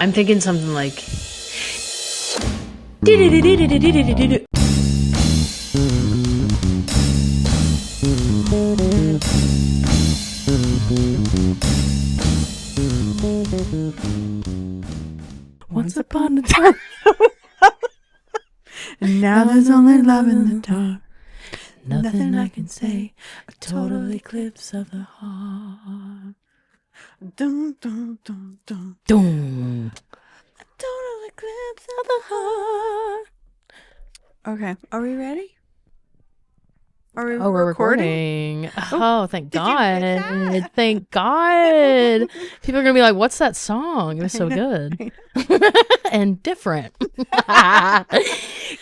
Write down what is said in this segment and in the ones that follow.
I'm thinking something like... Once upon a time. And now there's only love in the dark. Nothing I can say. A total eclipse of the heart. Dum, dum, dum, dum. Dum. A total eclipse of the heart. Okay, are we ready? Are we we're recording. Oh, thank God. Thank God. People are going to be like, what's that song? It was so good. And different.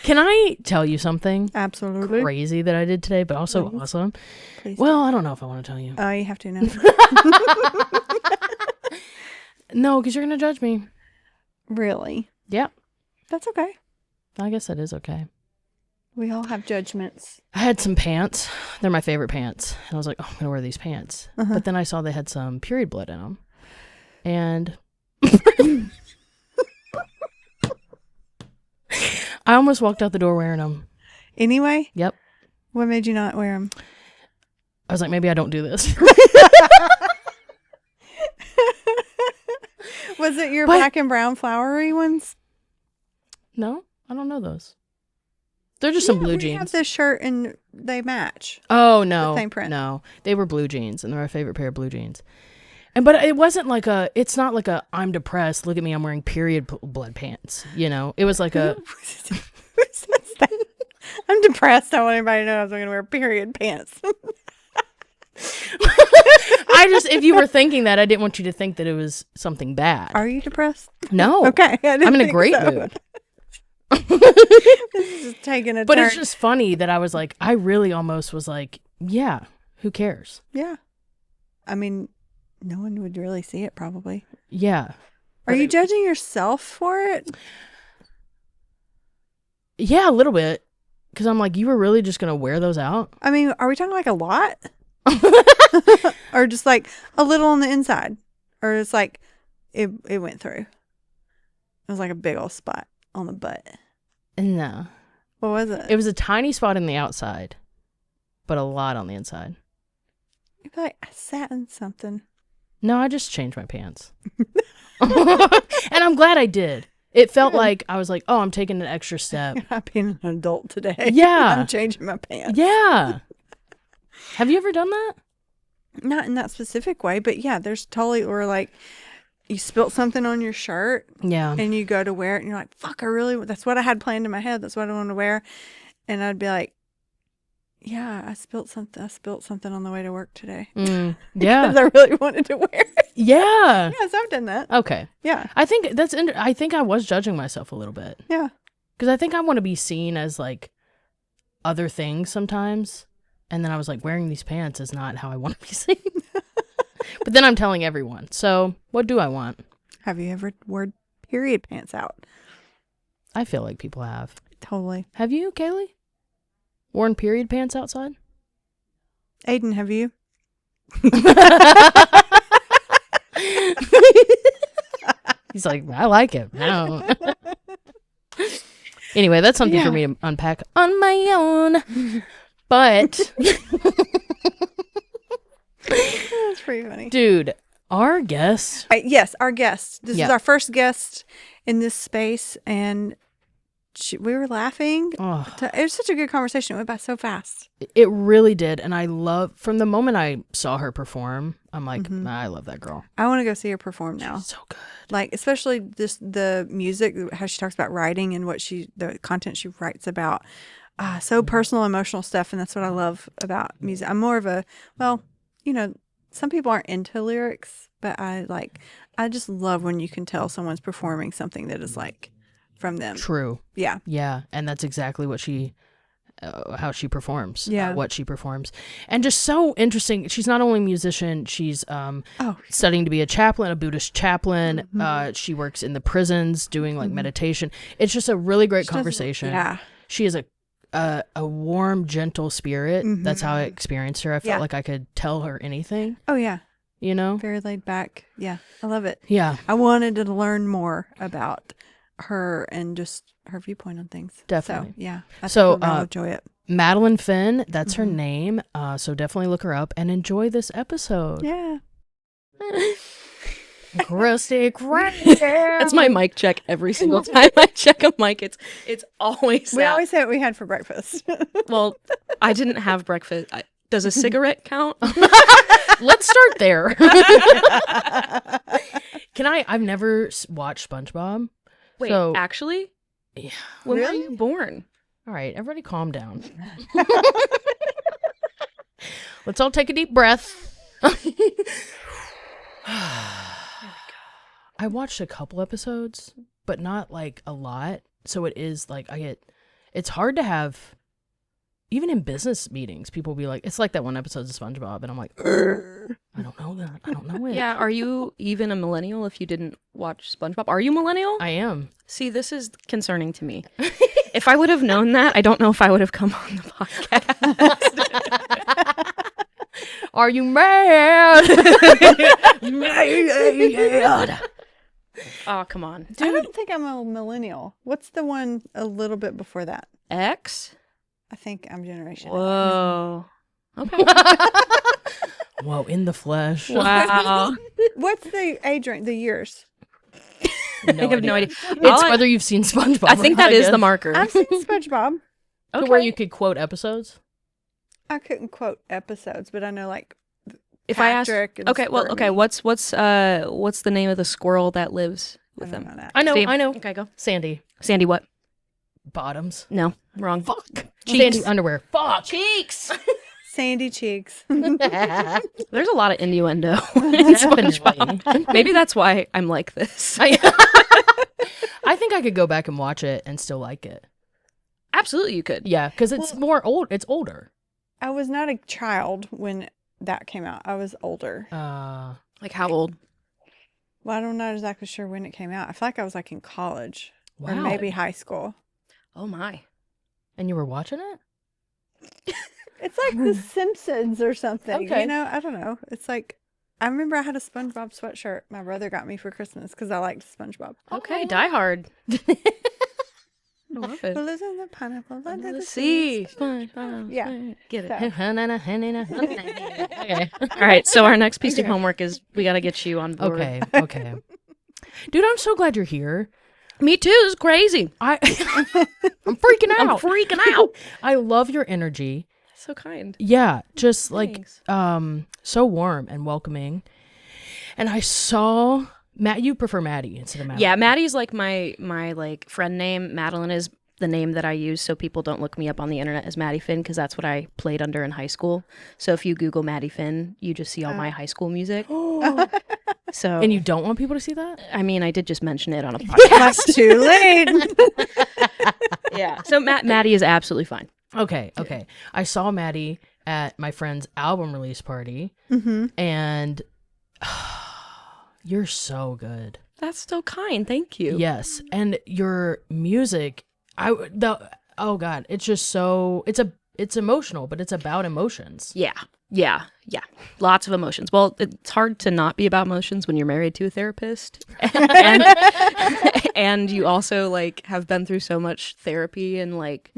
Can I tell you something? Absolutely. Crazy that I did today, but also awesome. Please well, I don't know if I want to tell you. Oh, you have to know. No, because you're going to judge me. Really? Yeah. That's okay. I guess that is okay. We all have judgments. I had some pants. They're my favorite pants. And I was like, oh, I'm going to wear these pants. But then I saw they had some period blood in them. And I almost walked out the door wearing them. Anyway? Yep. What made you not wear them? I was like, maybe I don't do this. Was it your black and brown flowery ones? No, I don't know those. They're just some blue jeans. We have this shirt and they match. Oh, no. The same print. No, they were blue jeans and they're my favorite pair of blue jeans. But it wasn't like it's not like I'm depressed. Look at me, I'm wearing period blood pants. You know, it was like a. Who says that? I'm depressed. I don't want anybody to know I was going to wear period pants. If you were thinking that, I didn't want you to think that it was something bad. Are you depressed? No. Okay. I'm in a great mood. This is just taking a But turn. it's just funny that I was like, I really almost was like, yeah, who cares? Yeah. I mean, no one would really see it probably. Yeah. Are you judging yourself for it? Yeah, a little bit. Because I'm like, you were really just going to wear those out? I mean, are we talking like a lot? Or just like a little on the inside? Or it's like it went through? It was like a big old spot on the butt. No. What was it? It was a tiny spot in the outside, but a lot on the inside. You'd be like, I sat in something. No, I just changed my pants. And I'm glad I did. It felt like I was like, oh, I'm taking an extra step. I'm being an adult today. Yeah. I'm changing my pants. Yeah. Have you ever done that? Not in that specific way, but yeah, there's totally, or like you spilt something on your shirt. Yeah. And you go to wear it and you're like, fuck, that's what I had planned in my head. That's what I want to wear. And I'd be like, yeah, I spilt something on the way to work today. Yeah. Because I really wanted to wear it. Yeah. Yes, I've done that. Okay. Yeah. I think I think I was judging myself a little bit. Yeah. Because I think I want to be seen as like other things sometimes. And then I was like, wearing these pants is not how I want to be seen. But then I'm telling everyone. So what do I want? Have you ever worn period pants out? I feel like people have. Totally. Have you, Kaylee? Worn period pants outside? Aiden, have you? He's like, I like it. No. Anyway, that's something for me to unpack on my own. But That's pretty funny. Dude, our guest. Yes, our guest. This is our first guest in this space, and we were laughing. Oh. It was such a good conversation. It went by so fast. It really did. And I love, from the moment I saw her perform, I'm like, I love that girl. I want to go see her perform now. She's so good. Like, especially the music, how she talks about writing and the content she writes about. So personal, emotional stuff. And that's what I love about music. I'm more of some people aren't into lyrics, but I just love when you can tell someone's performing something that is like from them. True. Yeah. Yeah. And that's exactly what how she performs. Yeah. What she performs. And just so interesting. She's not only a musician, she's studying to be a chaplain, a Buddhist chaplain. She works in the prisons doing like meditation. It's just a really great conversation. Yeah. She is a warm, gentle spirit. That's how I experienced her. I felt like I could tell her anything. Oh, yeah. you know? Very laid back. Yeah, I love it. Yeah. I wanted to learn more about her and just her viewpoint on things. Definitely. So, yeah. I think I'll enjoy it. Madeline Finn, that's her name. So definitely look her up and enjoy this episode. Yeah. Crusty crazy. That's my mic check every single time I check a mic. It's always We that. always say what we had for breakfast. Well, I didn't have breakfast. Does a cigarette count? Let's start there. I've never watched SpongeBob. Wait, so, actually? Yeah. When Really? were you born? All right, everybody calm down. Let's all take a deep breath. I watched a couple episodes, but not like a lot. So it is like it's hard to have, even in business meetings, people will be like, it's like that one episode of SpongeBob. And I'm like, I don't know that. I don't know it. Yeah, are you even a millennial if you didn't watch SpongeBob? Are you millennial? I am. See, this is concerning to me. If I would have known that, I don't know if I would have come on the podcast. Are you mad? Mad. Oh, come on. I don't think I'm a millennial. What's the one a little bit before that? X? I think I'm Generation X. Whoa. Okay. Whoa, in the flesh. Wow. What's the age range? The years? I have no idea. It's whether you've seen SpongeBob. I think that is the marker. I've seen SpongeBob. To where you could quote episodes. I couldn't quote episodes, but I know like If I ask, Patrick and okay, well, okay, Squirmy. what's the name of the squirrel that lives with I them? don't know that. I know. Steve. I know. Okay, go. Sandy. Sandy, what? Bottoms. No, wrong. Fuck. Cheeks. Sandy underwear. Fuck. Cheeks. Sandy cheeks. There's a lot of innuendo in SpongeBob. Maybe that's why I'm like this. I think I could go back and watch it and still like it. Absolutely, you could. Yeah, because it's It's older. I was not a child when that came out. I was older. Like how old? Well, I'm not exactly sure when it came out. I feel like I was like in college or Wow. maybe high school. Oh my. And you were watching it? It's like The Simpsons or something. Okay. You know, I don't know. It's like, I remember I had a SpongeBob sweatshirt my brother got me for Christmas because I liked SpongeBob. Okay, Die Hard. I love it. Well, isn't the pineapple under the sea? sea? Yeah. Get it. So- Okay. All right, so our next piece of homework is we got to get you on board. Okay. Dude, I'm so glad you're here. Me too. It's crazy. I'm freaking out. I'm freaking out. I love your energy. So kind. Yeah, just like Thanks. so warm and welcoming. And I saw you prefer Maddie instead of Madeline. Yeah, Maddie's like my like friend name. Madeline is the name that I use so people don't look me up on the internet as Maddie Finn because that's what I played under in high school. So if you Google Maddie Finn, you just see all my high school music. So And you don't want people to see that? I mean, I did just mention it on a podcast. That's too late. Yeah. So Maddie is absolutely fine. Okay. I saw Maddie at my friend's album release party, and you're so good. That's so kind. Thank you. Yes, and your music, oh god, it's just so it's emotional, but it's about emotions. Yeah. Lots of emotions. Well, it's hard to not be about emotions when you're married to a therapist, and you also like have been through so much therapy and like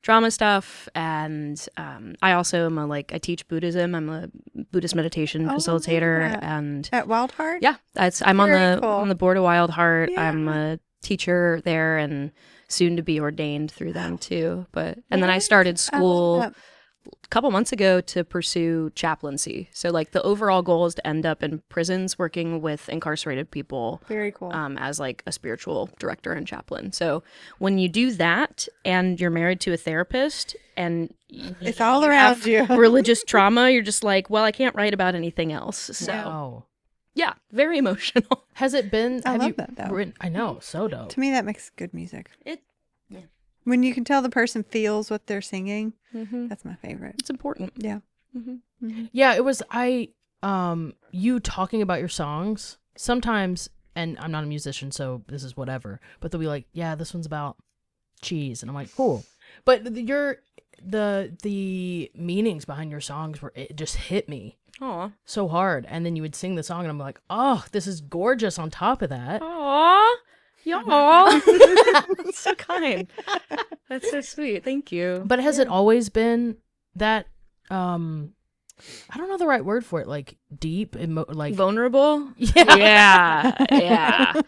trauma stuff. And I also am I teach Buddhism. I'm a Buddhist meditation facilitator, and At Wild Heart? yeah, I'm Very cool. on the board of Wild Heart. Yeah. I'm a teacher there and soon to be ordained through them too. And then I started school a couple months ago to pursue chaplaincy. So like the overall goal is to end up in prisons working with incarcerated people. Very cool. As like a spiritual director and chaplain. So when you do that and you're married to a therapist and It's all around you. religious trauma, you're just like, well, I can't write about anything else. So Wow. yeah, very emotional. Has it been? I have love you that, though. written- I know, so dope. To me, that makes good music. It When you can tell the person feels what they're singing, Mhm. that's my favorite. It's important. Yeah. Yeah, it was you talking about your songs sometimes, and I'm not a musician, so this is whatever, but they'll be like, yeah, this one's about cheese, and I'm like, cool. But the meanings behind your songs it just hit me Aw. so hard. And then you would sing the song, and I'm like, oh, this is gorgeous on top of that. Aw. Y'all. That's so kind. That's so sweet. Thank you. But has it always been that, I don't know the right word for it, like deep, like vulnerable? Yeah. Yeah. Yeah.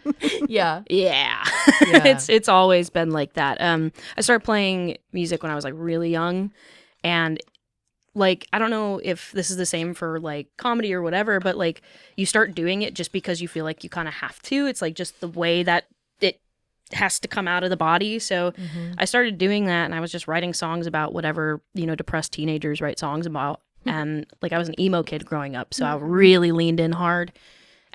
Yeah. Yeah. Yeah. It's always been like that. I started playing music when I was like really young, and like I don't know if this is the same for like comedy or whatever, but like you start doing it just because you feel like you kind of have to. It's like just the way that it has to come out of the body. So I started doing that, and I was just writing songs about whatever, you know, depressed teenagers write songs about. And like I was an emo kid growing up, so I really leaned in hard.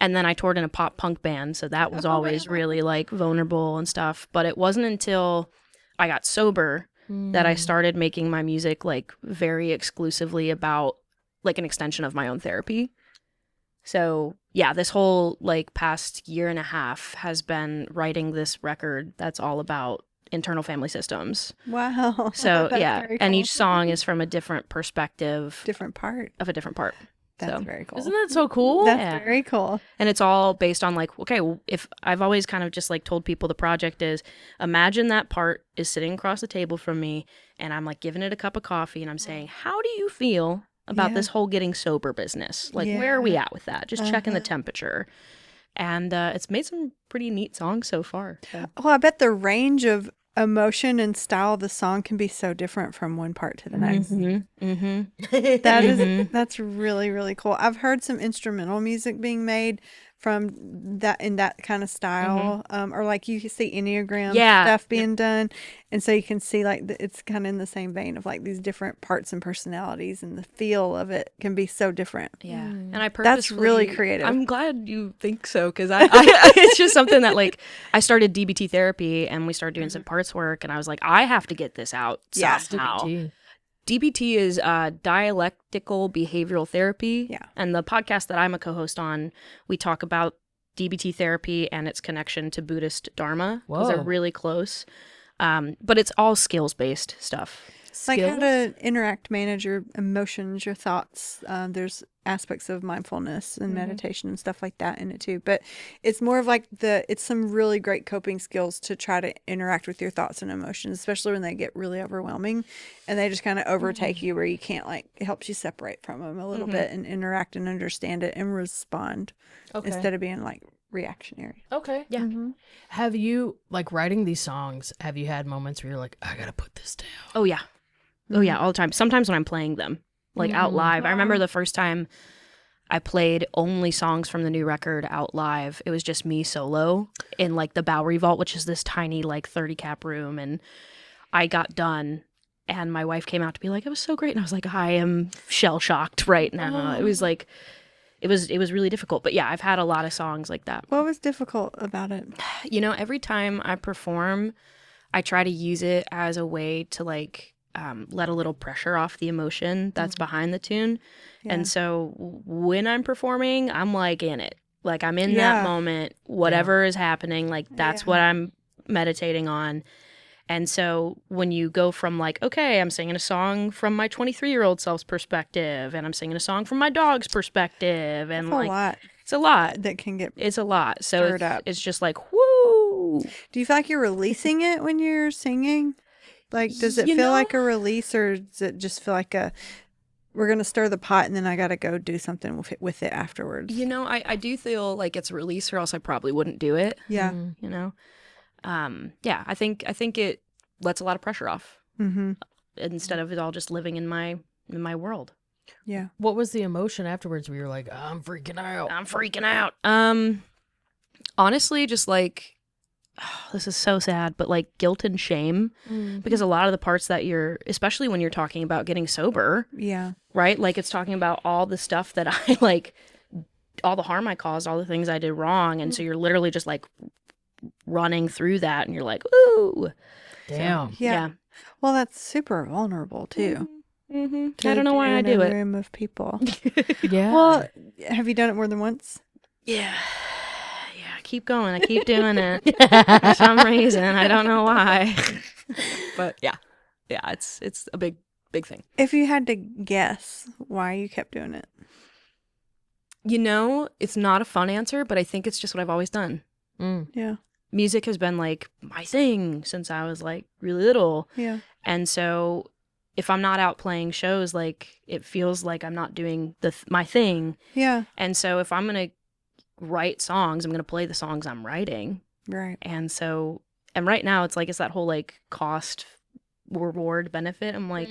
And then I toured in a pop punk band, so that was always really like vulnerable and stuff. But it wasn't until I got sober that I started making my music like very exclusively about like an extension of my own therapy. So yeah, this whole like past year and a half has been writing this record that's all about internal family systems. Wow. So That's yeah, very and cool. each song is from a different perspective different part. of a different part. That's So very cool. Isn't that so cool? That's Yeah. very cool. and it's all based on like, okay, well, if I've always kind of just like told people the project is, imagine that part is sitting across the table from me, and I'm like giving it a cup of coffee, and I'm saying, how do you feel about Yeah. this whole getting sober business? Like, where are we Yeah. at with that? Just checking the temperature. And it's made some pretty neat songs so far. So. Well, I bet the range of emotion and style of the song can be so different from one part to the next. That is that's really, really cool. I've heard some instrumental music being made from that in that kind of style, or like you see Enneagram Yeah. stuff being done, and so you can see like it's kind of in the same vein of like these different parts and personalities, and the feel of it can be so different. Yeah, and I That's really purposefully- creative. I'm glad you think so, because I it's just something that like I started DBT therapy, and we started doing some parts work, and I was like, I have to get this out Yeah. somehow. DBT. DBT is dialectical behavioral therapy. Yeah. And the podcast that I'm a co-host on, we talk about DBT therapy and its connection to Buddhist Dharma, because they're Whoa. really close. But it's all skills-based stuff. It's like how Skills? to interact, manage your emotions, your thoughts. There's aspects of mindfulness and meditation and stuff like that in it too. But it's more of like it's some really great coping skills to try to interact with your thoughts and emotions, especially when they get really overwhelming and they just kind of overtake you where you can't it helps you separate from them a little bit and interact and understand it and respond instead of being like reactionary. Okay. Yeah. Have you, like, writing these songs, have you had moments where you're like, I gotta put this down? Oh yeah. Oh yeah, all the time. Sometimes when I'm playing them, like out live. I remember the first time I played only songs from the new record out live. It was just me solo in like the Bowery Vault, which is this tiny like 30 cap room, and I got done and my wife came out to be like, it was so great, and I was like, I am shell shocked right now. It was like it was really difficult. But yeah, I've had a lot of songs like that. What was difficult about it? You know, every time I perform, I try to use it as a way to like let a little pressure off the emotion that's behind the tune. Yeah. And so when I'm performing, I'm like in it. Like I'm in Yeah. that moment, whatever is happening, like that's what I'm meditating on. And so when you go from like, okay, I'm singing a song from my 23-year-old self's perspective, and I'm singing a song from my dog's perspective, and That's like a lot it's a lot. that can get. It's a lot. So Stirred up. it's just like, whoo. Do you feel like you're releasing it when you're singing? Like, does it You feel know- like a release, or does it just feel like we're going to stir the pot and then I got to go do something with it afterwards? You know, I do feel like it's a release, or else I probably wouldn't do it. Yeah. You know, yeah. I think it lets a lot of pressure off Mm-hmm. instead of it all just living in my world. Yeah. What was the emotion afterwards where you're like, I'm freaking out? I'm freaking out. Honestly, just like, this is so sad, but like guilt and shame, because a lot of the parts that especially when you're talking about getting sober, Yeah. right? Like it's talking about all the stuff that I like, all the harm I caused, all the things I did wrong. And so you're literally just like running through that, and you're like, ooh. Damn. Yeah. Well, that's super vulnerable too. Mm-hmm. to I don't know why I in do a it. room of people. Yeah. Well, have you done it more than once? Yeah. Yeah. Keep going. I keep doing it for some reason. I don't know why. But yeah. Yeah. It's a big thing. If you had to guess why you kept doing it. It's not a fun answer, but I think it's just what I've always done. Yeah. Music has been like my thing since I was like really little. Yeah. And so if I'm not out playing shows, like it feels like I'm not doing my thing. Yeah. And so if I'm going to write songs, I'm going to play the songs I'm writing. Right. And so, and right now it's like, it's that whole like cost reward benefit. I'm like,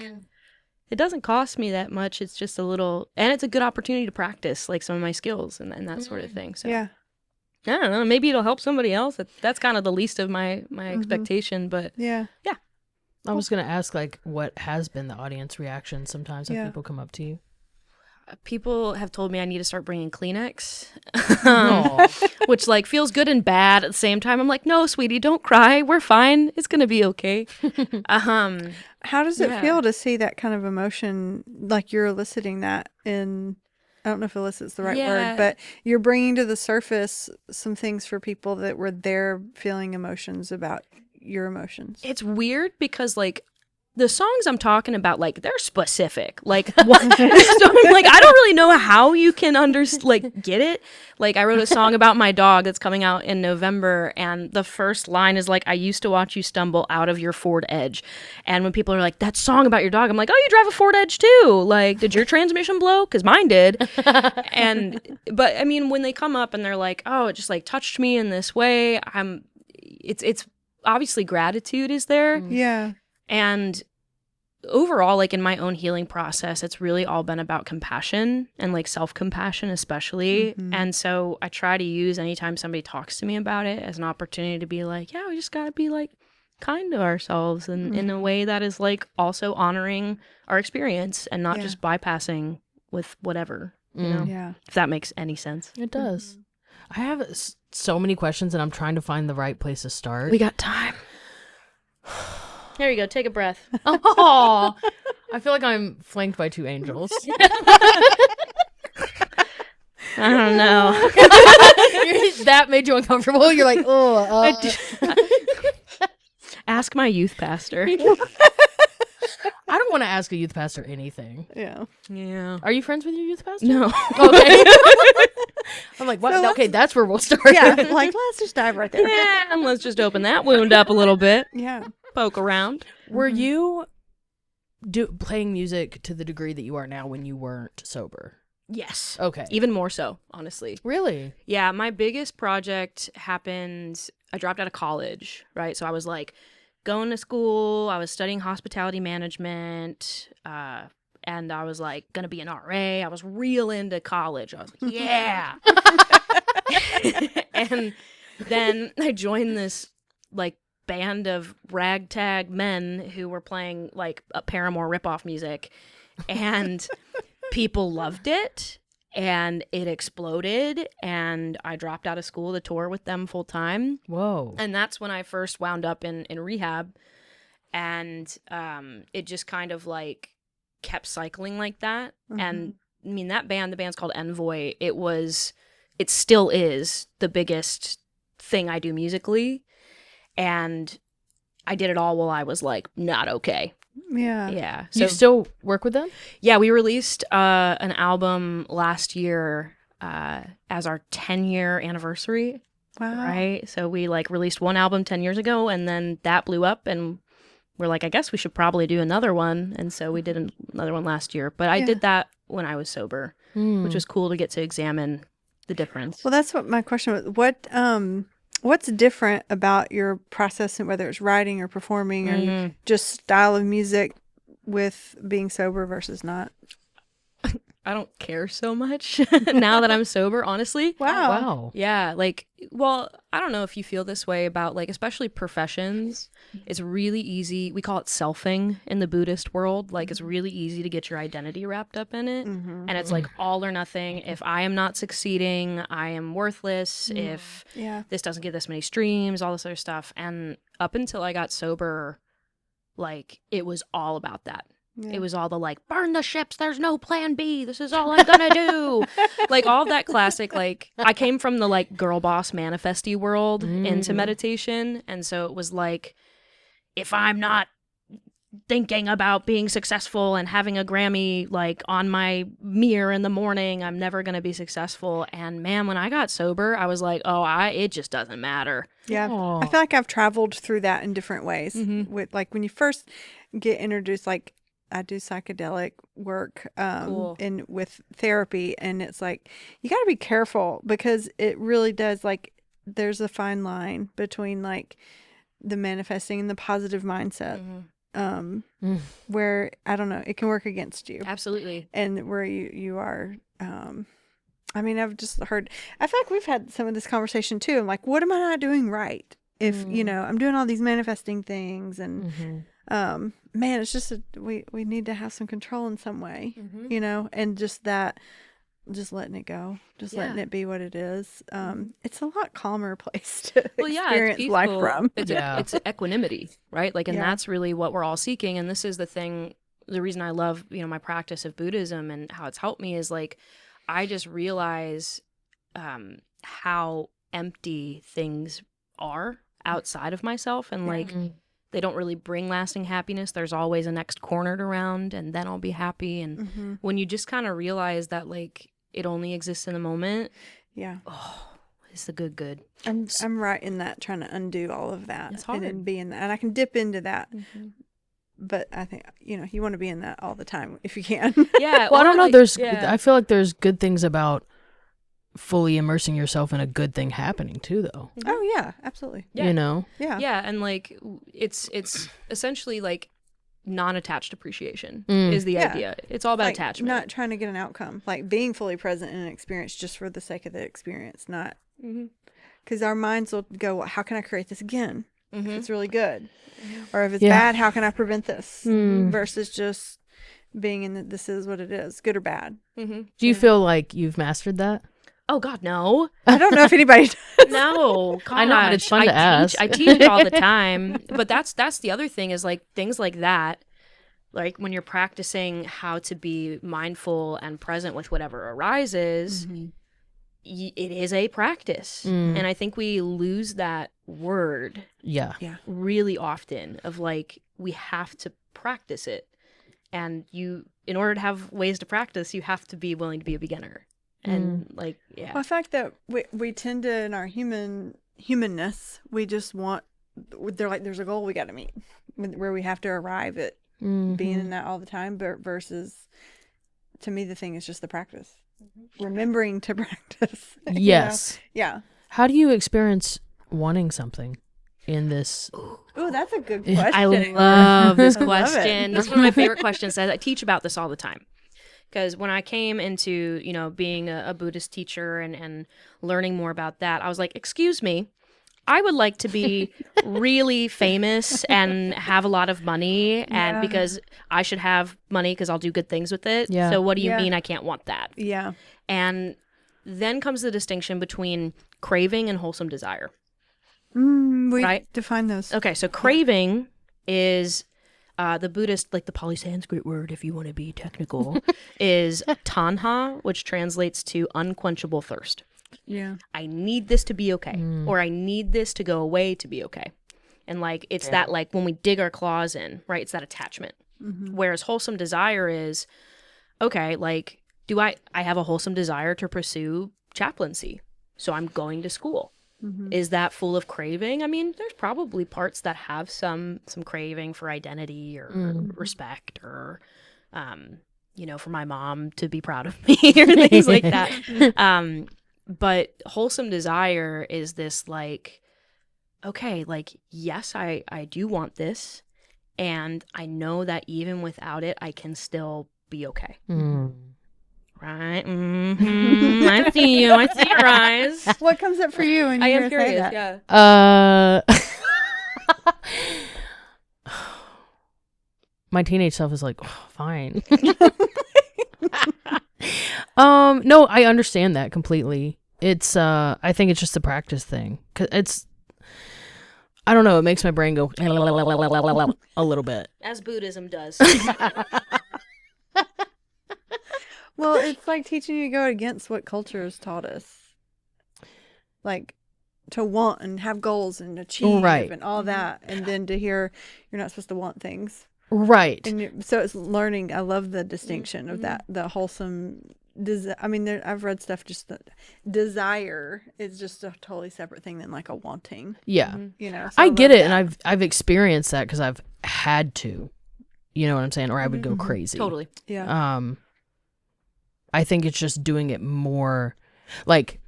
it doesn't cost me that much. It's just a little, and it's a good opportunity to practice like some of my skills and that sort of thing. So yeah. I don't know. Maybe it'll help somebody else. That's kind of the least of my expectation, but yeah. I was going to ask, like, what has been the audience reaction sometimes when people come up to you? People have told me I need to start bringing Kleenex, Aw. which like feels good and bad at the same time. I'm like, no, sweetie, don't cry. We're fine. It's going to be okay. How does it feel to see that kind of emotion, like you're eliciting that in, I don't know if elicit's the right word, but you're bringing to the surface some things for people that were there feeling emotions about your emotions. It's weird because like the songs I'm talking about, like they're specific. Like, what? So I'm like, I don't really know how you can get it. Like, I wrote a song about my dog that's coming out in November, and the first line is like, "I used to watch you stumble out of your Ford Edge." And when people are like, "That song about your dog," I'm like, "Oh, you drive a Ford Edge too? Like, did your transmission blow? Because mine did." But I mean, when they come up and they're like, "Oh, it just like touched me in this way," it's obviously gratitude is there. Yeah. And overall, like in my own healing process, it's really all been about compassion and like self-compassion especially. Mm-hmm. And so I try to use anytime somebody talks to me about it as an opportunity to be like, yeah, we just got to be like kind to ourselves and in a way that is like also honoring our experience and not just bypassing with whatever, you know, if that makes any sense. It does. I have so many questions and I'm trying to find the right place to start. We got time. There you go. Take a breath. Oh, I feel like I'm flanked by two angels. I don't know. That made you uncomfortable. You're like, oh. Ask my youth pastor. I don't want to ask a youth pastor anything. Yeah. Yeah. Are you friends with your youth pastor? No. Okay. I'm like, what? So okay, that's where we'll start. Yeah. Like, let's just dive right there. Yeah. And let's just open that wound up a little bit. Yeah. Poke around. Were you playing music to the degree that you are now when you weren't sober? Yes. Okay. Even more so, honestly. Really? Yeah. My biggest project happened, I dropped out of college, right? So I was like going to school. I was studying hospitality management. And I was like going to be an RA. I was real into college. I was like, yeah. And then I joined this like band of ragtag men who were playing like a Paramore ripoff music, and people loved it, and it exploded, and I dropped out of school to tour with them full time. Whoa. And that's when I first wound up in rehab, and it just kind of like kept cycling like that. And I mean, the band's called Envoy. It still is the biggest thing I do musically. And I did it all while I was like not okay. Yeah. Yeah. So you still work with them? Yeah, we released an album last year as our 10-year anniversary. Wow. Right? So we like released one album 10 years ago, and then that blew up, and we're like, I guess we should probably do another one. And so we did another one last year. But I did that when I was sober, which was cool to get to examine the difference. Well, that's what my question was. What's different about your process, whether it's writing or performing or just style of music with being sober versus not? I don't care so much now that I'm sober, honestly. Wow. Yeah, like, well, I don't know if you feel this way about, like, especially professions. It's really easy. We call it selfing in the Buddhist world. Like, it's really easy to get your identity wrapped up in it. And it's like all or nothing. If I am not succeeding, I am worthless. If this doesn't get this many streams, all this other stuff. And up until I got sober, like, it was all about that. Yeah. It was all the like, burn the ships, there's no plan B, this is all I'm gonna do. Like all of that classic, like I came from the like girl boss manifesty world into meditation. And so it was like, if I'm not thinking about being successful and having a Grammy like on my mirror in the morning. I'm never going to be successful. And man, when I got sober, I was like, oh, it just doesn't matter. Yeah. Aww. I feel like I've traveled through that in different ways. Mm-hmm. With like when you first get introduced, like I do psychedelic work Cool. and with therapy, and it's like you got to be careful because it really does, like there's a fine line between like the manifesting and the positive mindset. Where I don't know, it can work against you. Absolutely. And where you are, I mean, I've just heard, I feel like we've had some of this conversation too. I'm like, what am I not doing right? If, you know, I'm doing all these manifesting things and, man, it's just, we need to have some control in some way, you know, and just that, just letting it go, just letting it be what it is. It's a lot calmer place to experience life from. It's equanimity, right? Like, and that's really what we're all seeking. And this is the reason I love, you know, my practice of Buddhism and how it's helped me is like, I just realize how empty things are outside of myself. And like, they don't really bring lasting happiness. There's always a next corner to round and then I'll be happy. And when you just kind of realize that like, it only exists in the moment. Yeah. Oh, it's the good. I'm right in that, trying to undo all of that. It's hard. And be in that. And I can dip into that. But I think, you know, you want to be in that all the time if you can. Yeah. Well, I don't know. I feel like there's good things about fully immersing yourself in a good thing happening too, though. Oh, yeah. Absolutely. Yeah. You know? Yeah. Yeah. And like, it's essentially like, non-attached appreciation is the idea. It's all about like attachment. Not trying to get an outcome, like being fully present in an experience just for the sake of the experience, not because our minds will go, how can I create this again? If it's really good, or if it's bad, how can I prevent this? Versus just being in this is what it is, good or bad. Do you feel like you've mastered that? Oh God, no. I don't know if anybody does. No, gosh. I know, but it's fun to ask. I teach all the time, but that's the other thing is like things like that. Like when you're practicing how to be mindful and present with whatever arises, it is a practice, and I think we lose that word. Yeah, really often. Of like we have to practice it, and in order to have ways to practice, you have to be willing to be a beginner. And like, yeah. Well, the fact that we tend to, in our humanness, we just want, they're like, there's a goal we got to meet where we have to arrive at being in that all the time. But versus, to me, the thing is just the practice, remembering to practice. Yes. You know? Yeah. How do you experience wanting something in this? Oh, that's a good question. I love this question. That's one of my favorite questions. I teach about this all the time. Because when I came into, you know, being a Buddhist teacher and learning more about that, I was like, excuse me, I would like to be really famous and have a lot of money, and because I should have money because I'll do good things with it. Yeah. So what do you mean I can't want that? Yeah. And then comes the distinction between craving and wholesome desire. We define those. Okay, so craving is... the Buddhist, like the Pali Sanskrit word, if you want to be technical, is tanha, which translates to unquenchable thirst. Yeah. I need this to be okay, or I need this to go away to be okay. And like, it's that like when we dig our claws in, right? It's that attachment. Whereas wholesome desire is, okay, like, I have a wholesome desire to pursue chaplaincy. So I'm going to school. Is that full of craving? I mean, there's probably parts that have some craving for identity or respect or, you know, for my mom to be proud of me or things like that. But wholesome desire is this like, okay, like, yes, I do want this. And I know that even without it, I can still be okay. Right. I see you. I see your eyes. What comes up for you when you am curious, say that? Yeah. My teenage self is like, oh, fine. No, I understand that completely. It's I think it's just a practice thing. 'Cause I don't know, it makes my brain go a little bit. As Buddhism does. Well, it's like teaching you to go against what culture has taught us. Like to want and have goals and achieve and all that. And then to hear you're not supposed to want things. Right. And so it's learning. I love the distinction of that, the wholesome. I've read stuff just that desire is just a totally separate thing than like a wanting. Yeah. So I get it. That. And I've experienced that because I've had to, you know what I'm saying? Or I would go crazy. Totally. Yeah. I think it's just doing it more like,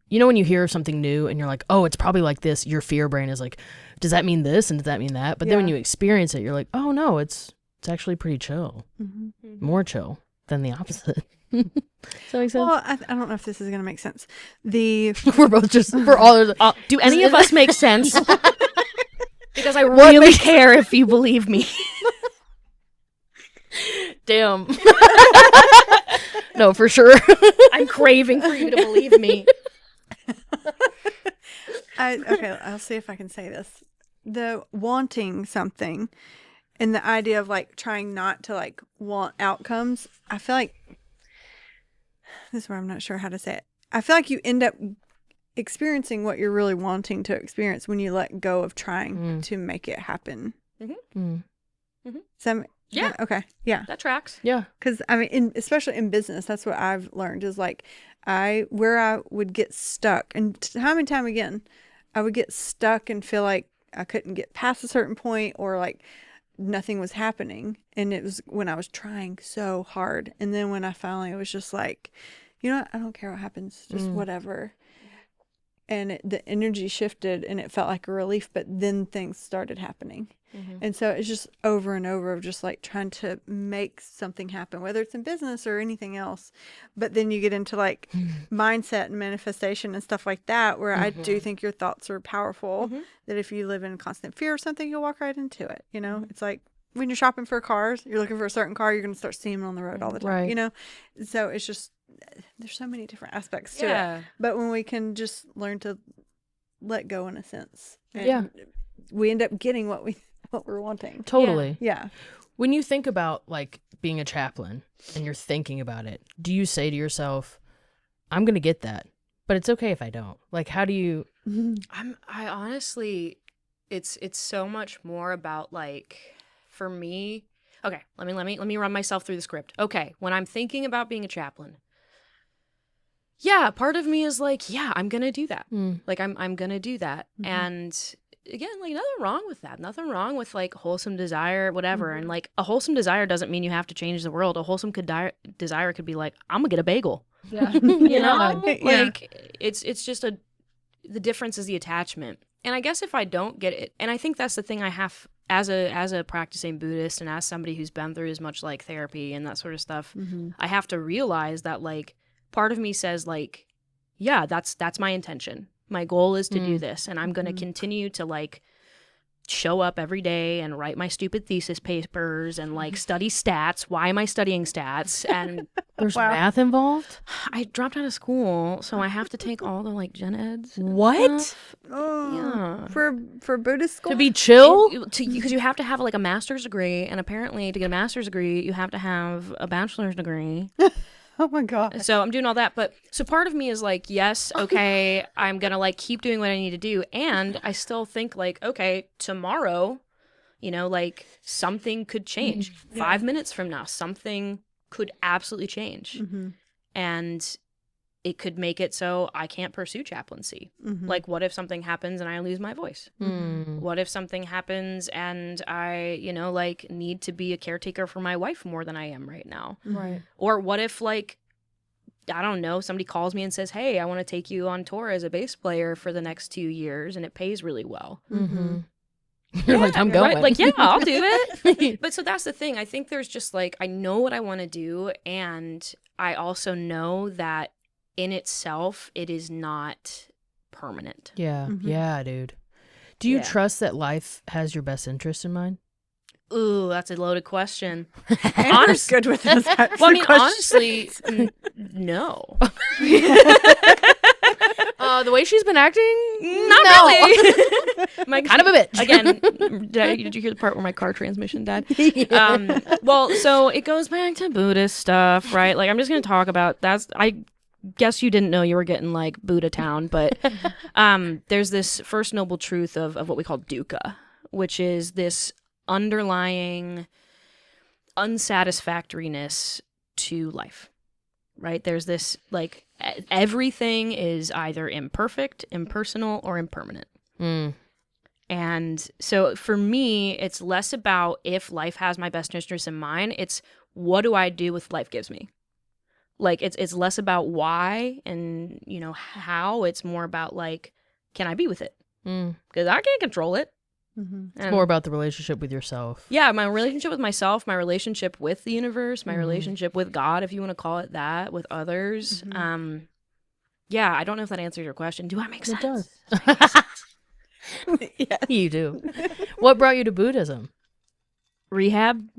you know, when you hear something new and you're like, oh, it's probably like this, your fear brain is like, does that mean this? And does that mean that? But then when you experience it, you're like, oh no, it's actually pretty chill. More chill than the opposite. Does that make sense? Well, I don't know if this is going to make sense. We're both just, we're all, do any of us make sense? Because I really care if you believe me. Damn. No, for sure. I'm craving for you to believe me. Okay, I'll see if I can say this. The wanting something and the idea of like trying not to like want outcomes, I feel like this is where I'm not sure how to say it. I feel like you end up experiencing what you're really wanting to experience when you let go of trying to make it happen. Yeah. Okay. Yeah. That tracks. Yeah. Because I mean, especially in business, that's what I've learned is like where I would get stuck, and time again, I would get stuck and feel like I couldn't get past a certain point, or like nothing was happening. And it was when I was trying so hard. And then when I finally was just like, you know what? I don't care what happens, just whatever. And the energy shifted and it felt like a relief, but then things started happening. And so it's just over and over of just like trying to make something happen, whether it's in business or anything else. But then you get into like mindset and manifestation and stuff like that, where I do think your thoughts are powerful, that if you live in constant fear of something, you'll walk right into it. You know, it's like when you're shopping for cars, you're looking for a certain car, you're going to start seeing them on the road all the time, right. you know? So it's just, there's so many different aspects to it. But when we can just learn to let go in a sense, and we end up getting what we're wanting. Totally. Yeah. When you think about like being a chaplain and you're thinking about it, do you say to yourself, I'm going to get that, but it's okay if I don't? Like, how do you? I honestly, it's so much more about like, for me. Okay, let me run myself through the script. Okay, when I'm thinking about being a chaplain, yeah, part of me is like, yeah, I'm gonna do that. Like, I'm gonna do that, and again, like, nothing wrong with that. Nothing wrong with like wholesome desire, whatever. And like a wholesome desire doesn't mean you have to change the world. A wholesome desire could be like, I'm gonna get a bagel. Yeah. You know, like it's just the difference is the attachment. And I guess if I don't get it, and I think that's the thing I have as a practicing Buddhist and as somebody who's been through as much like therapy and that sort of stuff, I have to realize that like part of me says like, yeah, that's my intention. My goal is to do this, and I'm going to continue to like show up every day and write my stupid thesis papers and like study stats. Why am I studying stats? And there's math involved? I dropped out of school, so I have to take all the like gen eds. What? Yeah. For Buddhist school? To be chill? Because you have to have like a master's degree, and apparently to get a master's degree, you have to have a bachelor's degree. Oh my God. So I'm doing all that. But so part of me is like, yes, okay, I'm going to like keep doing what I need to do. And I still think like, okay, tomorrow, you know, like something could change. 5 minutes from now, something could absolutely change. And it could make it so I can't pursue chaplaincy. Like, what if something happens and I lose my voice? What if something happens and I, you know, like need to be a caretaker for my wife more than I am right now? Right. Or what if, like, I don't know, somebody calls me and says, hey, I want to take you on tour as a bass player for the next 2 years, and it pays really well. You're like, I'm going. Right? Like, yeah, I'll do it. But so that's the thing. I think there's just like, I know what I want to do, and I also know that in itself, it is not permanent. Yeah. Yeah, dude. Do you trust that life has your best interest in mind? Ooh, that's a loaded question. Honestly, good with this. Well, I mean, honestly, no. The way she's been acting, not really. Kind of a bitch. Again, did you hear the part where my car transmission died? Well, so it goes back to Buddhist stuff, right? Like, I'm just going to talk about I guess you didn't know you were getting like Buddha town, but there's this first noble truth of what we call dukkha, which is this underlying unsatisfactoriness to life, right? There's this, like, everything is either imperfect, impersonal, or impermanent. And so for me, it's less about if life has my best interest in mind. It's what do I do with life gives me? Like, it's less about why and, you know, how. It's more about, like, can I be with it? Because I can't control it. It's more about the relationship with yourself. Yeah, my relationship with myself, my relationship with the universe, my relationship with God, if you want to call it that, with others. Yeah, I don't know if that answers your question. Do I make sense? It does. Yeah, you do. What brought you to Buddhism? Rehab.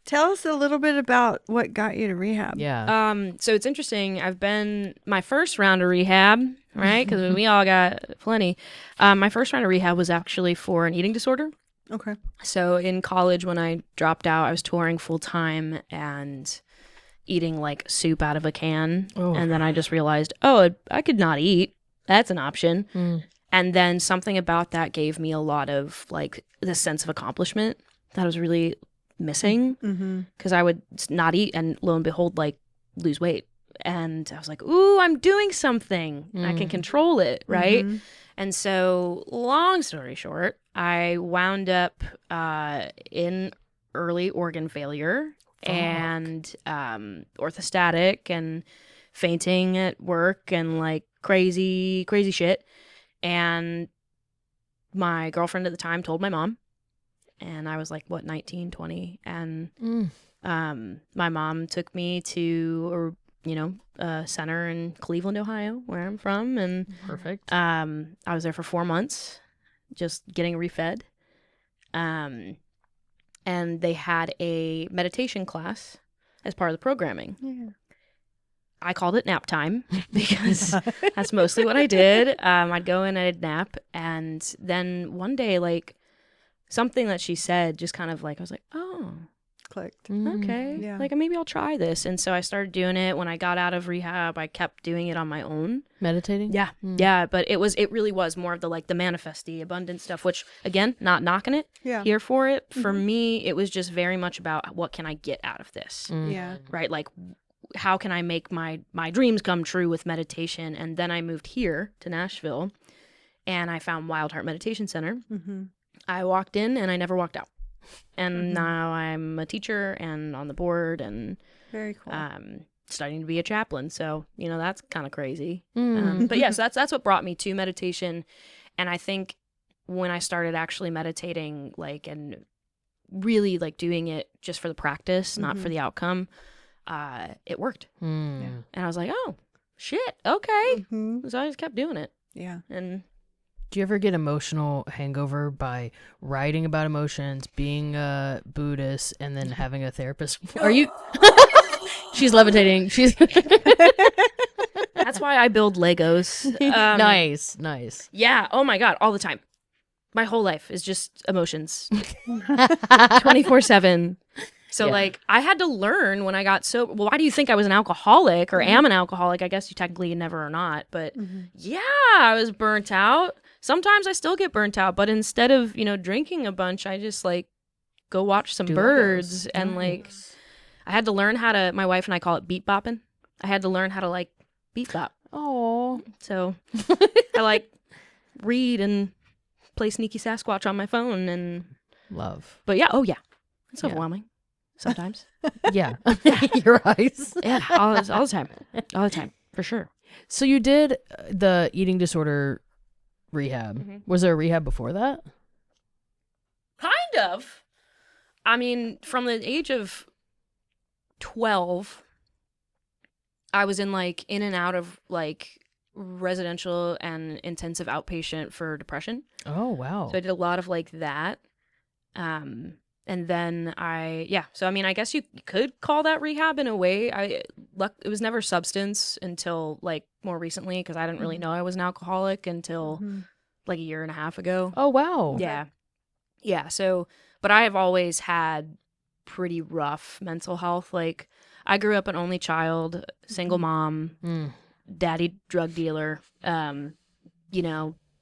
Tell us a little bit about what got you to rehab. Yeah. So it's interesting. I've been my first round of rehab, right? Because we all got plenty. My first round of rehab was actually for an eating disorder. Okay. So in college, when I dropped out, I was touring full time and eating like soup out of a can. And then I just realized, I could not eat. That's an option. And then something about that gave me a lot of like this sense of accomplishment that I was really missing, because I would not eat and lo and behold, like, lose weight. And I was like, ooh, I'm doing something. I can control it, right? And so long story short, I wound up in early organ failure and orthostatic and fainting at work and like crazy shit. And my girlfriend at the time told my mom, and I was like, 19, 20. And my mom took me to a center in Cleveland, Ohio, where I'm from. And Perfect. I was there for 4 months just getting refed. And they had a meditation class as part of the programming. Yeah. I called it nap time because that's mostly what I did. I'd go in, I'd nap. And then one day, like, something that she said just kind of like, I was like, oh, clicked. Okay. Yeah. Like, maybe I'll try this. And so I started doing it. When I got out of rehab, I kept doing it on my own. Meditating? Yeah. Yeah. But it really was more of the, like, the manifesty, abundant stuff, which, again, not knocking it. Yeah. Here for it. For me, it was just very much about what can I get out of this? Yeah. Right? Like, how can I make my dreams come true with meditation? And then I moved here to Nashville and I found Wild Heart Meditation Center. I walked in and I never walked out. And now I'm a teacher and on the board and very cool. Studying to be a chaplain. So, that's kind of crazy. But yes, that's what brought me to meditation. And I think when I started actually meditating, like, and really like doing it just for the practice, not for the outcome, it worked. Yeah. And I was like, oh, shit, okay. So I just kept doing it. Yeah. And do you ever get emotional hangover by writing about emotions, being a Buddhist, and then having a therapist? Are you? She's levitating. She's. That's why I build Legos. Nice. Yeah. Oh my God. All the time. My whole life is just emotions. 24/7. So like I had to learn when I got sober. Well, why do you think I was an alcoholic or am an alcoholic? I guess you technically never are not. But yeah, I was burnt out. Sometimes I still get burnt out. But instead of, drinking a bunch, I just like go watch some birds. And like I had to learn how to, my wife and I call it beat bopping. I had to learn how to like beat bop. Oh. So I like read and play Sneaky Sasquatch on my phone and love. But yeah, it's overwhelming. Sometimes. Yeah. Your eyes. Yeah, all the time. All the time, for sure. So you did the eating disorder rehab. Was there a rehab before that? Kind of. I mean, from the age of 12, I was in and out of like residential and intensive outpatient for depression. Oh, wow. So I did a lot of like that. And then so I mean, I guess you could call that rehab in a way. It was never substance until like more recently because I didn't really know I was an alcoholic until like a year and a half ago. Oh, wow. Yeah. Yeah. So, but I have always had pretty rough mental health. Like I grew up an only child, single mom, daddy drug dealer,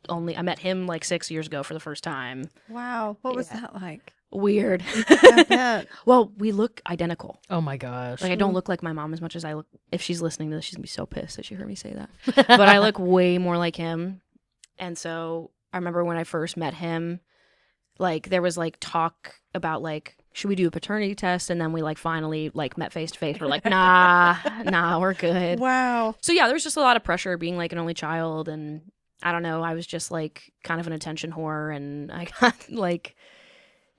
I met him like 6 years ago for the first time. Wow. What was that like? Weird. I bet. Well, we look identical. Oh my gosh. Like I don't look like my mom as much as I look. If she's listening to this, she's gonna be so pissed that she heard me say that. But I look way more like him. And so I remember when I first met him, like there was like talk about like, should we do a paternity test? And then we like finally like met face to face. We're like, nah, we're good. Wow. So yeah, there was just a lot of pressure being like an only child. And I don't know, I was just like kind of an attention whore. And I got like,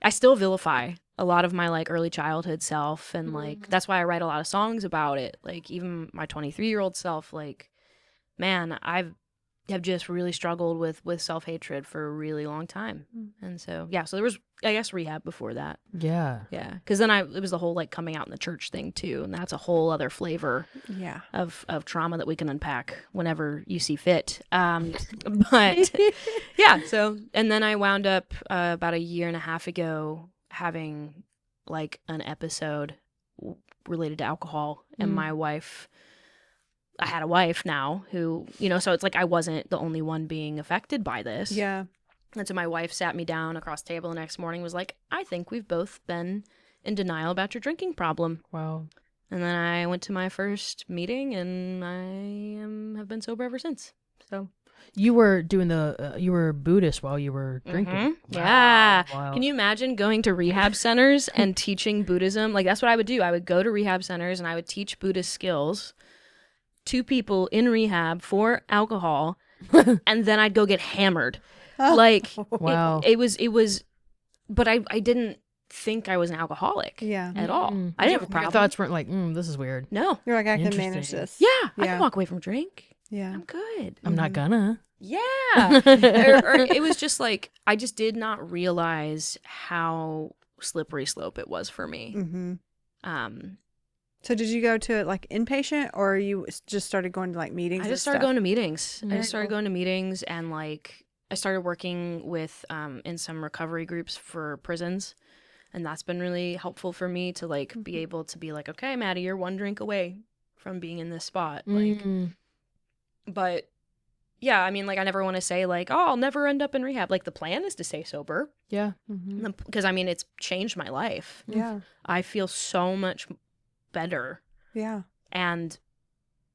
I still vilify a lot of my like early childhood self. And like, that's why I write a lot of songs about it. Like even my 23-year-old self, like, man, have just really struggled with self-hatred for a really long time. And so, yeah, so there was, I guess, rehab before that. Yeah. Yeah. Because then it was the whole like coming out in the church thing too. And that's a whole other flavor of trauma that we can unpack whenever you see fit. But yeah, so, and then I wound up about a year and a half ago having like an episode related to alcohol. And my wife, I had a wife now who, you know, so it's like I wasn't the only one being affected by this. Yeah. And so my wife sat me down across the table the next morning, was like, I think we've both been in denial about your drinking problem. Wow. And then I went to my first meeting and I have been sober ever since. So You were doing you were Buddhist while you were drinking. Wow. Wow. Yeah. Wow. Can you imagine going to rehab centers and teaching Buddhism? Like that's what I would do. I would go to rehab centers and I would teach Buddhist skills to people in rehab for alcohol, and then I'd go get hammered. Like, wow. it was, but I didn't think I was an alcoholic at all. I didn't have a problem. Your thoughts weren't like, this is weird. No. You're like, I can manage this. Yeah. I can walk away from a drink. Yeah. I'm good. I'm not gonna. Yeah. or it was just like, I just did not realize how slippery slope it was for me. So did you go to it like inpatient, or you just started going to like meetings? I just started going to meetings. I just started going to meetings, and like I started working with in some recovery groups for prisons, and that's been really helpful for me to like be able to be like, okay, Maddie, you're one drink away from being in this spot. Like, but yeah, I mean, like I never want to say like, oh, I'll never end up in rehab. Like the plan is to stay sober. Yeah. Because I mean, it's changed my life. Yeah. I feel so much better. Yeah. And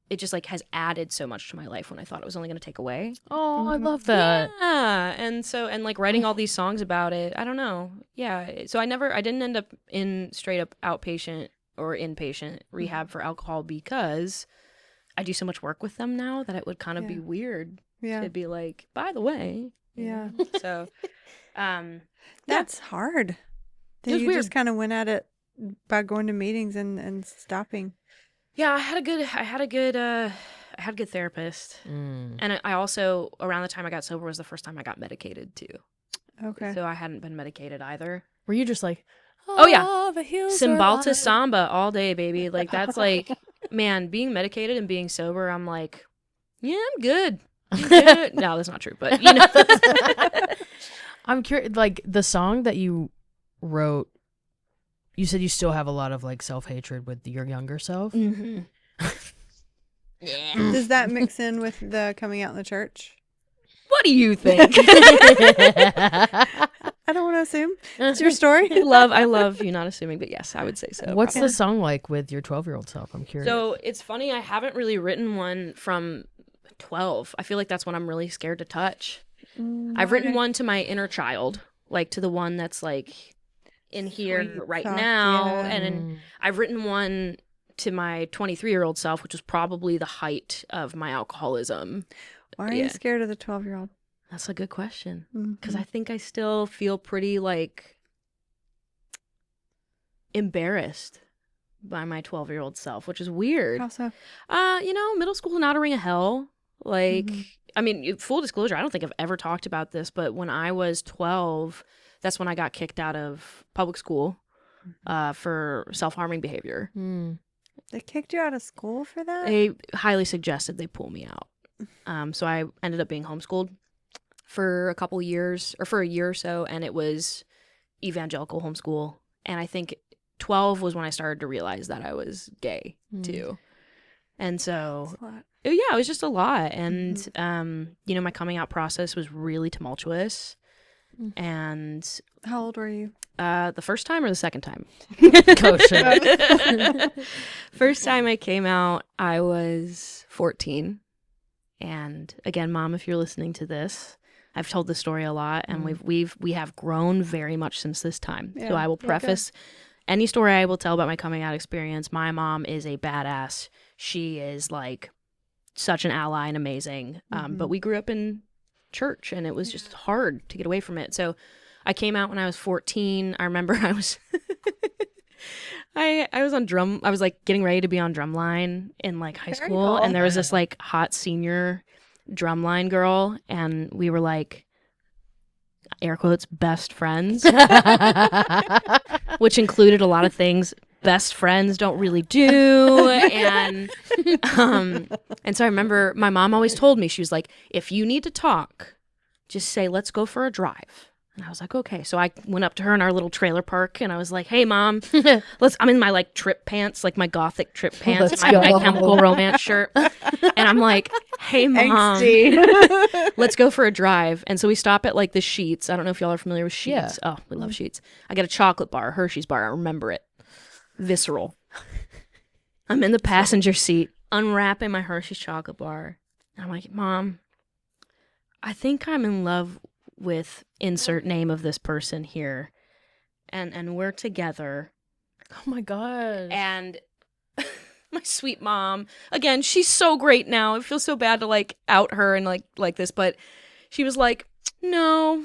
it just like has added so much to my life when I thought it was only going to take away. Oh, I love that. Yeah. And so, and like writing all these songs about it, I don't know. Yeah. So I didn't end up in straight up outpatient or inpatient rehab for alcohol because I do so much work with them now that it would kind of be weird to be like, by the way. Yeah. So that's hard. It was you weird. Just kind of went at it by going to meetings and stopping. Yeah, I had a good therapist. And I also, around the time I got sober, was the first time I got medicated too. Okay. So I hadn't been medicated either. Were you just like, oh yeah, the hills Cymbalta samba all day, baby. Like that's like, man, being medicated and being sober, I'm like, yeah, I'm good. No, that's not true, but you know. I'm curious, like the song that you wrote, you said you still have a lot of like self-hatred with your younger self. Does that mix in with the coming out in the church? What do you think? I don't want to assume. It's your story. I love you not assuming, but yes, I would say so. What's the song like with your 12-year-old self? I'm curious. So it's funny, I haven't really written one from 12. I feel like that's one I'm really scared to touch. I've written one to my inner child, like to the one that's like in here right now. And then I've written one to my 23-year-old self, which was probably the height of my alcoholism. Why are you scared of the 12-year-old? That's a good question. Because I think I still feel pretty like embarrassed by my 12-year-old self, which is weird. How so? You know, middle school is not a ring of hell. Like, I mean, full disclosure, I don't think I've ever talked about this, but when I was 12, that's when I got kicked out of public school for self-harming behavior. They kicked you out of school for that? They highly suggested they pull me out. So I ended up being homeschooled for a year or so, and it was evangelical homeschool. And I think 12 was when I started to realize that I was gay too. And so, yeah, it was just a lot. And, my coming out process was really tumultuous. And how old were you? The first time or the second time? Oh, shit. First time I came out, I was 14. And again, Mom, if you're listening to this, I've told this story a lot, and we have grown very much since this time. Yeah. So I will preface any story I will tell about my coming out experience. My mom is a badass. She is like such an ally and amazing. But we grew up in church, and it was just hard to get away from it. So I came out when I was 14. I remember I was I was on drum. I was like getting ready to be on drumline in like high school, and there was this like hot senior drumline girl, and we were like, air quotes, best friends, which included a lot of things best friends don't really do. And so I remember my mom always told me, she was like, if you need to talk, just say, let's go for a drive. And I was like, okay. So I went up to her in our little trailer park, and I was like, hey, Mom, I'm in my like trip pants, like my gothic trip pants, my Chemical Romance shirt. And I'm like, hey, Mom, let's go for a drive. And so we stop at like the Sheets. I don't know if y'all are familiar with Sheets. Yeah. Oh, we love Sheets. I get a chocolate bar, a Hershey's bar. I remember it. Visceral. I'm in the passenger seat, unwrapping my Hershey's chocolate bar. And I'm like, Mom, I think I'm in love with insert name of this person here, and we're together. Oh my god. And my sweet mom, again, she's so great now. I feel so bad to like out her and like this, but she was like, no.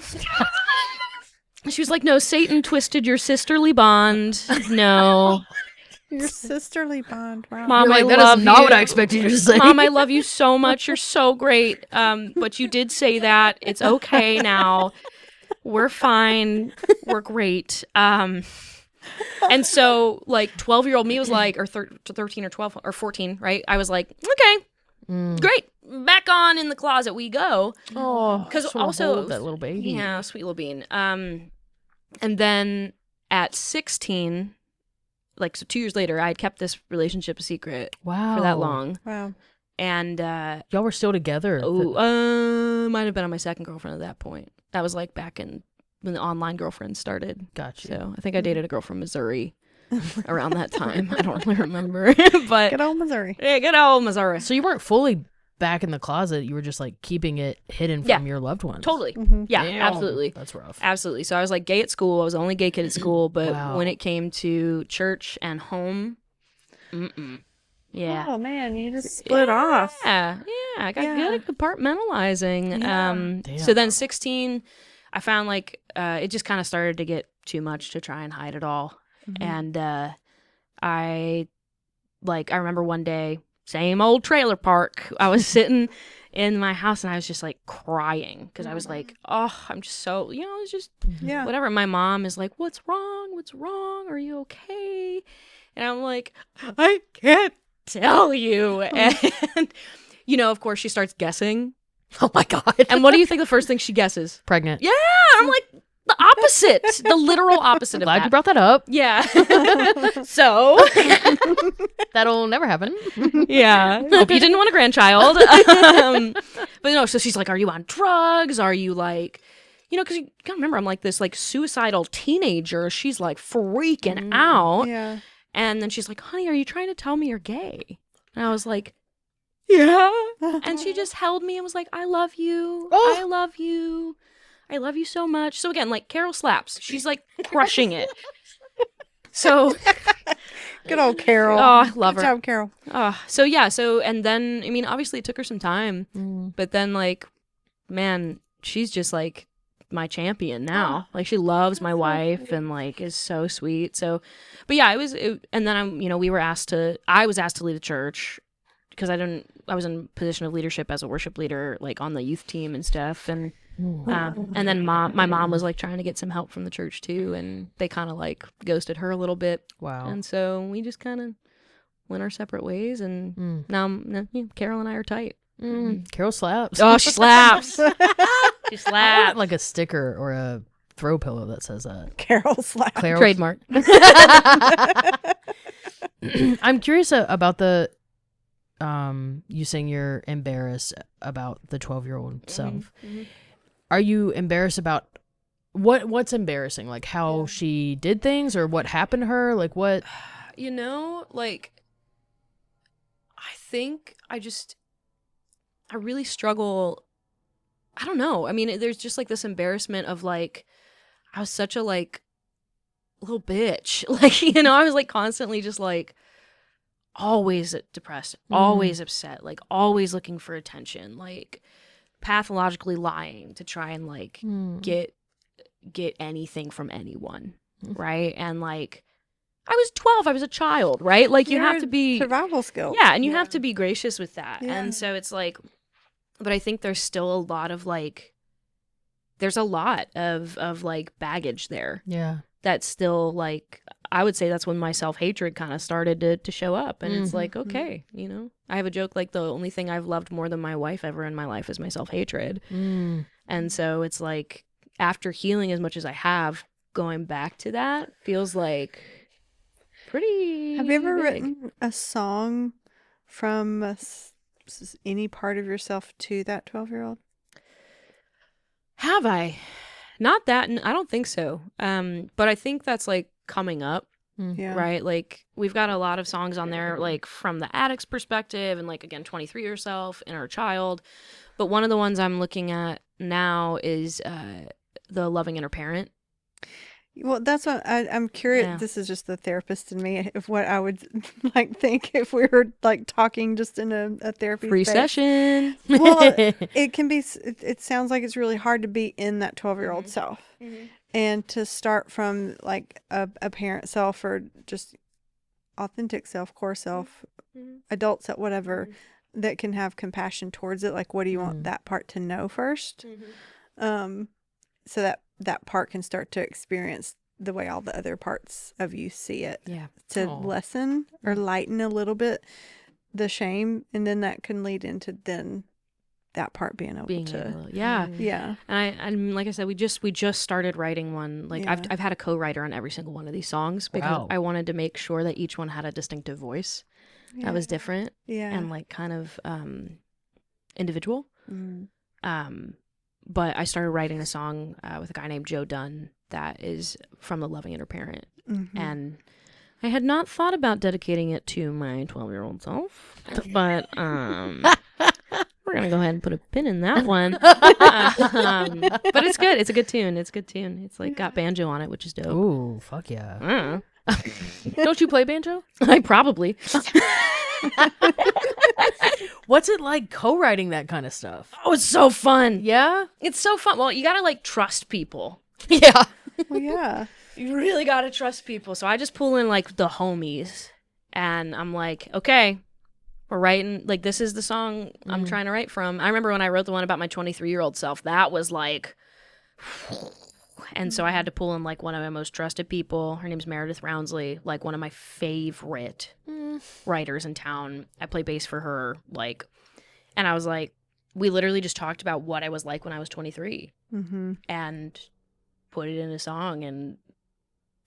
She was like, no, Satan twisted your sisterly bond. No. Your sisterly bond. Wow. Mom, like, I love you. That is not what I expected you to say. Mom, I love you so much. You're so great. But you did say that. It's okay now. We're fine. We're great. And so, like, 12-year-old me was like, or 13 or 12 or 14, right? I was like, okay, great. Back on in the closet we go. Oh, because also that little baby. Yeah, sweet little bean. And then at 16. Like, so 2 years later, I had kept this relationship a secret for that long. Wow. And y'all were still together. Might have been on my second girlfriend at that point. That was like back in when the online girlfriends started. Gotcha. So I think I dated a girl from Missouri around that time. I don't really remember. But good old Missouri. Yeah, good old Missouri. So you weren't fully back in the closet. You were just like keeping it hidden from your loved ones. Totally. Yeah, Damn. absolutely. That's rough. Absolutely. So I was like gay at school. I was the only gay kid at school. But when it came to church and home, yeah. Oh man, you just split off. Yeah. I got good at compartmentalizing. Yeah. So then 16, I found like it just kind of started to get too much to try and hide it all. And I remember one day, same old trailer park, I was sitting in my house and I was just like crying because I was like, oh, I'm just so, it's just whatever. My mom is like, what's wrong? What's wrong? Are you okay? And I'm like, I can't tell you. And, of course, she starts guessing. Oh my God. And what do you think the first thing she guesses? Pregnant. Yeah. I'm like, the opposite, the literal opposite of that. Glad you brought that up. Yeah. So that'll never happen. Yeah. Hope you didn't want a grandchild. But no, so she's like, are you on drugs? Are you like, because you gotta remember, I'm like this like suicidal teenager. She's like freaking out. Yeah. And then she's like, honey, are you trying to tell me you're gay? And I was like, yeah. And she just held me and was like, I love you. Oh. I love you. I love you so much. So again, like Carol slaps. She's like crushing it. So good old Carol. Oh, I love her. Good job, Carol. So yeah. So and then obviously it took her some time, but then like, man, she's just like my champion now. Like she loves my wife and like is so sweet. So, but yeah, and then I was asked to lead a church because I was in a position of leadership as a worship leader, like on the youth team and stuff, and then my mom was like trying to get some help from the church too, and they kind of like ghosted her a little bit. Wow. And so we just kind of went our separate ways, and now Carol and I are tight. Carol slaps. Oh, she slaps. She slaps. I want like a sticker or a throw pillow that says that. Carol slaps. Trademark. I'm curious about the you saying you're embarrassed about the 12-year-old self. Are you embarrassed about what's embarrassing? Like how she did things or what happened to her? Like what? Like I think I really struggle. I don't know. I mean, there's just like this embarrassment of like, I was such a like little bitch. Like, I was like constantly just like always depressed, always upset, like always looking for attention, like pathologically lying to try and like get anything from anyone. Right. And like, I was 12. I was a child, right? Like you have to be survival skills. Yeah. And you have to be gracious with that. Yeah. And so it's like, but I think there's still a lot of like, there's a lot of like baggage there. Yeah. That's still like, I would say that's when my self-hatred kind of started to show up. And it's like, okay, I have a joke like the only thing I've loved more than my wife ever in my life is my self-hatred. And so it's like, after healing as much as I have, going back to that feels like pretty Have you ever big. written a song from any part of yourself to that 12-year-old? Have I? Not that. I don't think so. But I think that's like coming up, right? Like we've got a lot of songs on there, like from the addict's perspective and like, again, 23 yourself, inner child. But one of the ones I'm looking at now is the loving inner parent. Well, that's what I'm curious. Yeah. This is just the therapist in me. If what I would like think if we were like talking just in a therapy free space. Session. Well, it can be. It sounds like it's really hard to be in that 12-year-old self, and to start from like a parent self or just authentic self, core self, adult self, whatever, that can have compassion towards it. Like, what do you want that part to know first? So that part can start to experience the way all the other parts of you see it. Yeah. To lessen or lighten a little bit the shame, and then that can lead into then that part being able to. Yeah. Yeah. And like I said, we just started writing one. Like I've had a co-writer on every single one of these songs because I wanted to make sure that each one had a distinctive voice that was different. Yeah. And like kind of individual. But I started writing a song with a guy named Joe Dunn that is from the loving inner parent. And I had not thought about dedicating it to my 12-year-old self, but we're going to go ahead and put a pin in that one. But it's good. It's a good tune. It's like got banjo on it, which is dope. Ooh, fuck yeah. Don't you play banjo? I probably. What's it like co-writing that kind of stuff? Oh, it's so fun. Yeah? It's so fun. Well, you got to like trust people. Yeah. Well, yeah. You really got to trust people. So I just pull in like the homies and I'm like, okay, we're writing, like this is the song I'm trying to write from. I remember when I wrote the one about my 23-year-old self, that was like, and so I had to pull in like one of my most trusted people. Her name's Meredith Roundsley, like one of my favorite writers in town. I play bass for her, like, and I was like, we literally just talked about what I was like when I was 23 and put it in a song, and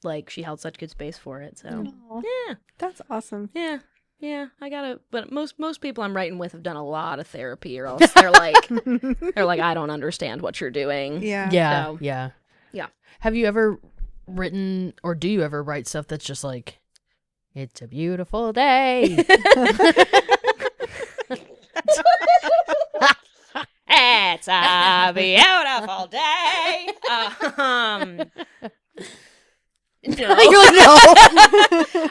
like she held such good space for it. So yeah, that's awesome. Yeah, I gotta. But most people I'm writing with have done a lot of therapy, or else they're like, I don't understand what you're doing. Yeah. So, yeah. Yeah. Have you ever written, or do you ever write stuff that's just like, it's a beautiful day? It's a beautiful day. No.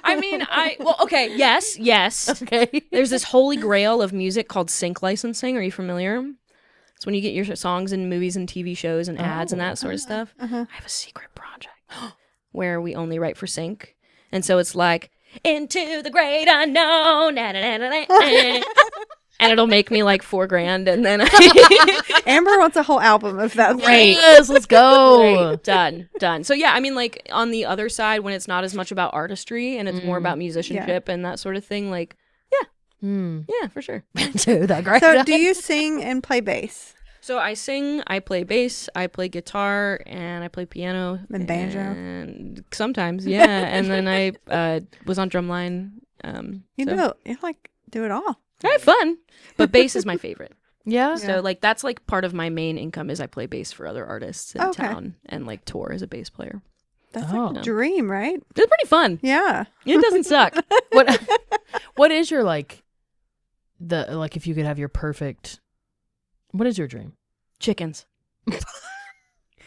I mean, okay, yes. Okay. There's this holy grail of music called sync licensing. Are you familiar? It's when you get your songs in movies and TV shows and ads and that sort of stuff. I have a secret project where we only write for sync. And so it's like, into the great unknown, and it'll make me like $4,000, and then Amber wants a whole album of that. Great. Yes, let's go. Great. Done. So yeah, I mean, like on the other side, when it's not as much about artistry and it's more about musicianship and that sort of thing, like yeah, for sure. Dude, that great. So do you sing and play bass? So I sing, I play bass, I play guitar, and I play piano and banjo. And sometimes, yeah. And then I was on drumline. You like do it all. I have fun, but bass is my favorite. Yeah. So like that's like part of my main income is I play bass for other artists in town and like tour as a bass player. That's like a dream, right? It's pretty fun. Yeah. It doesn't suck. What is your if you could have your perfect, what is your dream? Chickens.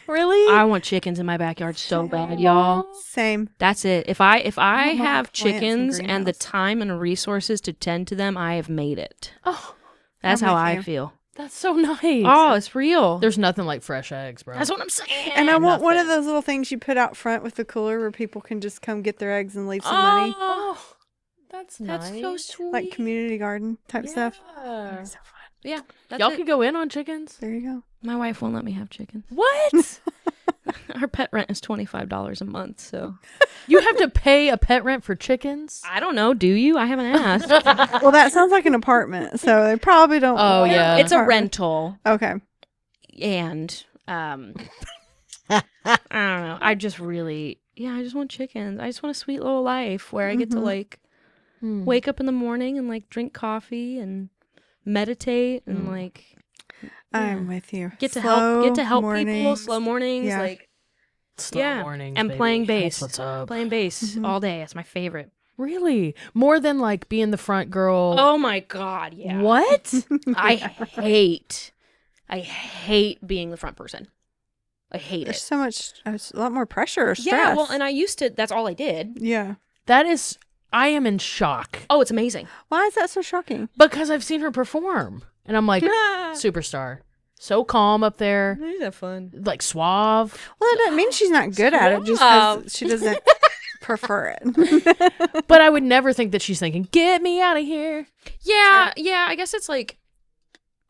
Really? I want chickens in my backyard so bad, y'all. Same. That's it. If I have plants chickens and and the greenhouse. time and resources to tend to them, I have made it. Oh, That's I'm how with I you. feel. that's so nice. Oh, it's real. There's nothing like fresh eggs, bro. That's what I'm saying. And I want one of Nothing. those little things you put out front with the cooler where people can just come get their eggs and leave some money. Oh, that's That's nice. so sweet. Like community garden type stuff. Yeah. So fun. Yeah, that's Y'all it. can go in on chickens. There you go. My wife won't let me have chickens. What? Her pet rent is $25 a month, so You have to pay a pet rent for chickens? I don't know. Do you? I haven't asked. Well, that sounds like an apartment, so they probably don't. Oh, want yeah. an It's a apartment. rental, Okay. and I don't know. I just want chickens. I just want a sweet little life where I get to like wake up in the morning and like drink coffee and meditate and like I'm with you. get to Slow help people. mornings. Slow mornings, Yeah. like Slow mornings, and baby. playing That's bass. what's up. Playing bass all day. That's my favorite. Really? More than like being the front girl? Oh my god, yeah. What? I hate being the front person. I hate There's it. so much, a lot more pressure or stress. Yeah, well, and I used to. That's all I did. Yeah. I am in shock Oh, it's amazing. Why is that so shocking? because I've seen her perform and I'm like, superstar. So calm up there, Isn't that fun? like suave. Well, that doesn't mean she's not good at it just because she doesn't prefer it. But I would never think that she's thinking, get me out of here. Yeah, yeah. I guess it's like,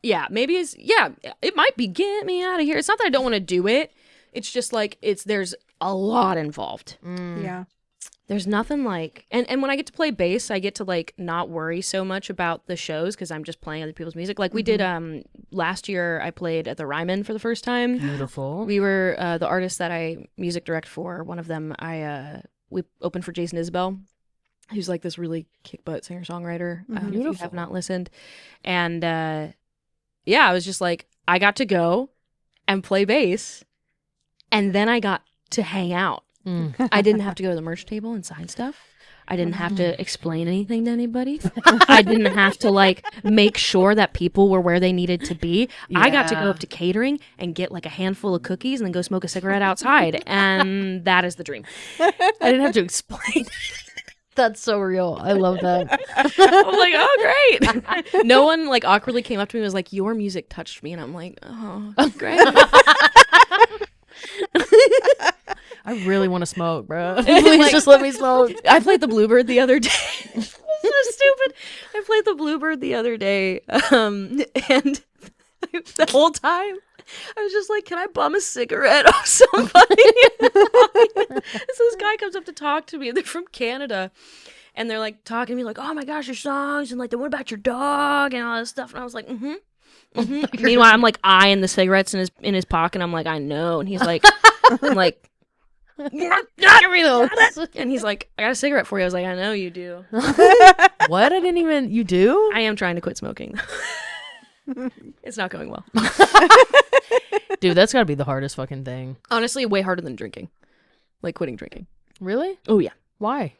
maybe it might be get me out of here. It's not that I don't want to do it. It's just like there's a lot involved. Yeah. There's nothing like, and when I get to play bass, I get to like not worry so much about the shows because I'm just playing other people's music. Like we did last year, I played at the Ryman for the first time. Beautiful. We were the artists that I music direct for. One of them, we opened for Jason Isbell, who's like this really kick butt singer songwriter. If you have not listened, and I was just like, I got to go and play bass, and then I got to hang out. I didn't have to go to the merch table and sign stuff. I didn't have to explain anything to anybody. I didn't have to like make sure that people were where they needed to be. I got to go up to catering and get like a handful of cookies and then go smoke a cigarette outside. And that is the dream. I didn't have to explain. That's so real. I love that. I'm like, oh, great. No one like awkwardly came up to me and was like, your music touched me. And I'm like, oh, great. I really want to smoke, bro. Please just let me smoke. I played the Bluebird the other day. So stupid. I played the Bluebird the other day, and the whole time I was just like, "Can I bum a cigarette off somebody?" So this guy comes up to talk to me, and they're from Canada, and they're like talking to me like, "Oh my gosh, your songs," and like, "What about your dog?" and all this stuff, and I was like, "Mm-hmm." Mm-hmm. Meanwhile, I'm like eyeing the cigarettes in his pocket. I'm like, I know, and he's like, I'm like. Give me those. And he's like, I got a cigarette for you. I was like, I know you do. What? I didn't even. You do? I am trying to quit smoking. It's not going well. Dude, that's got to be the hardest fucking thing. Honestly, way harder than drinking. Like quitting drinking. Really? Oh, yeah. Why?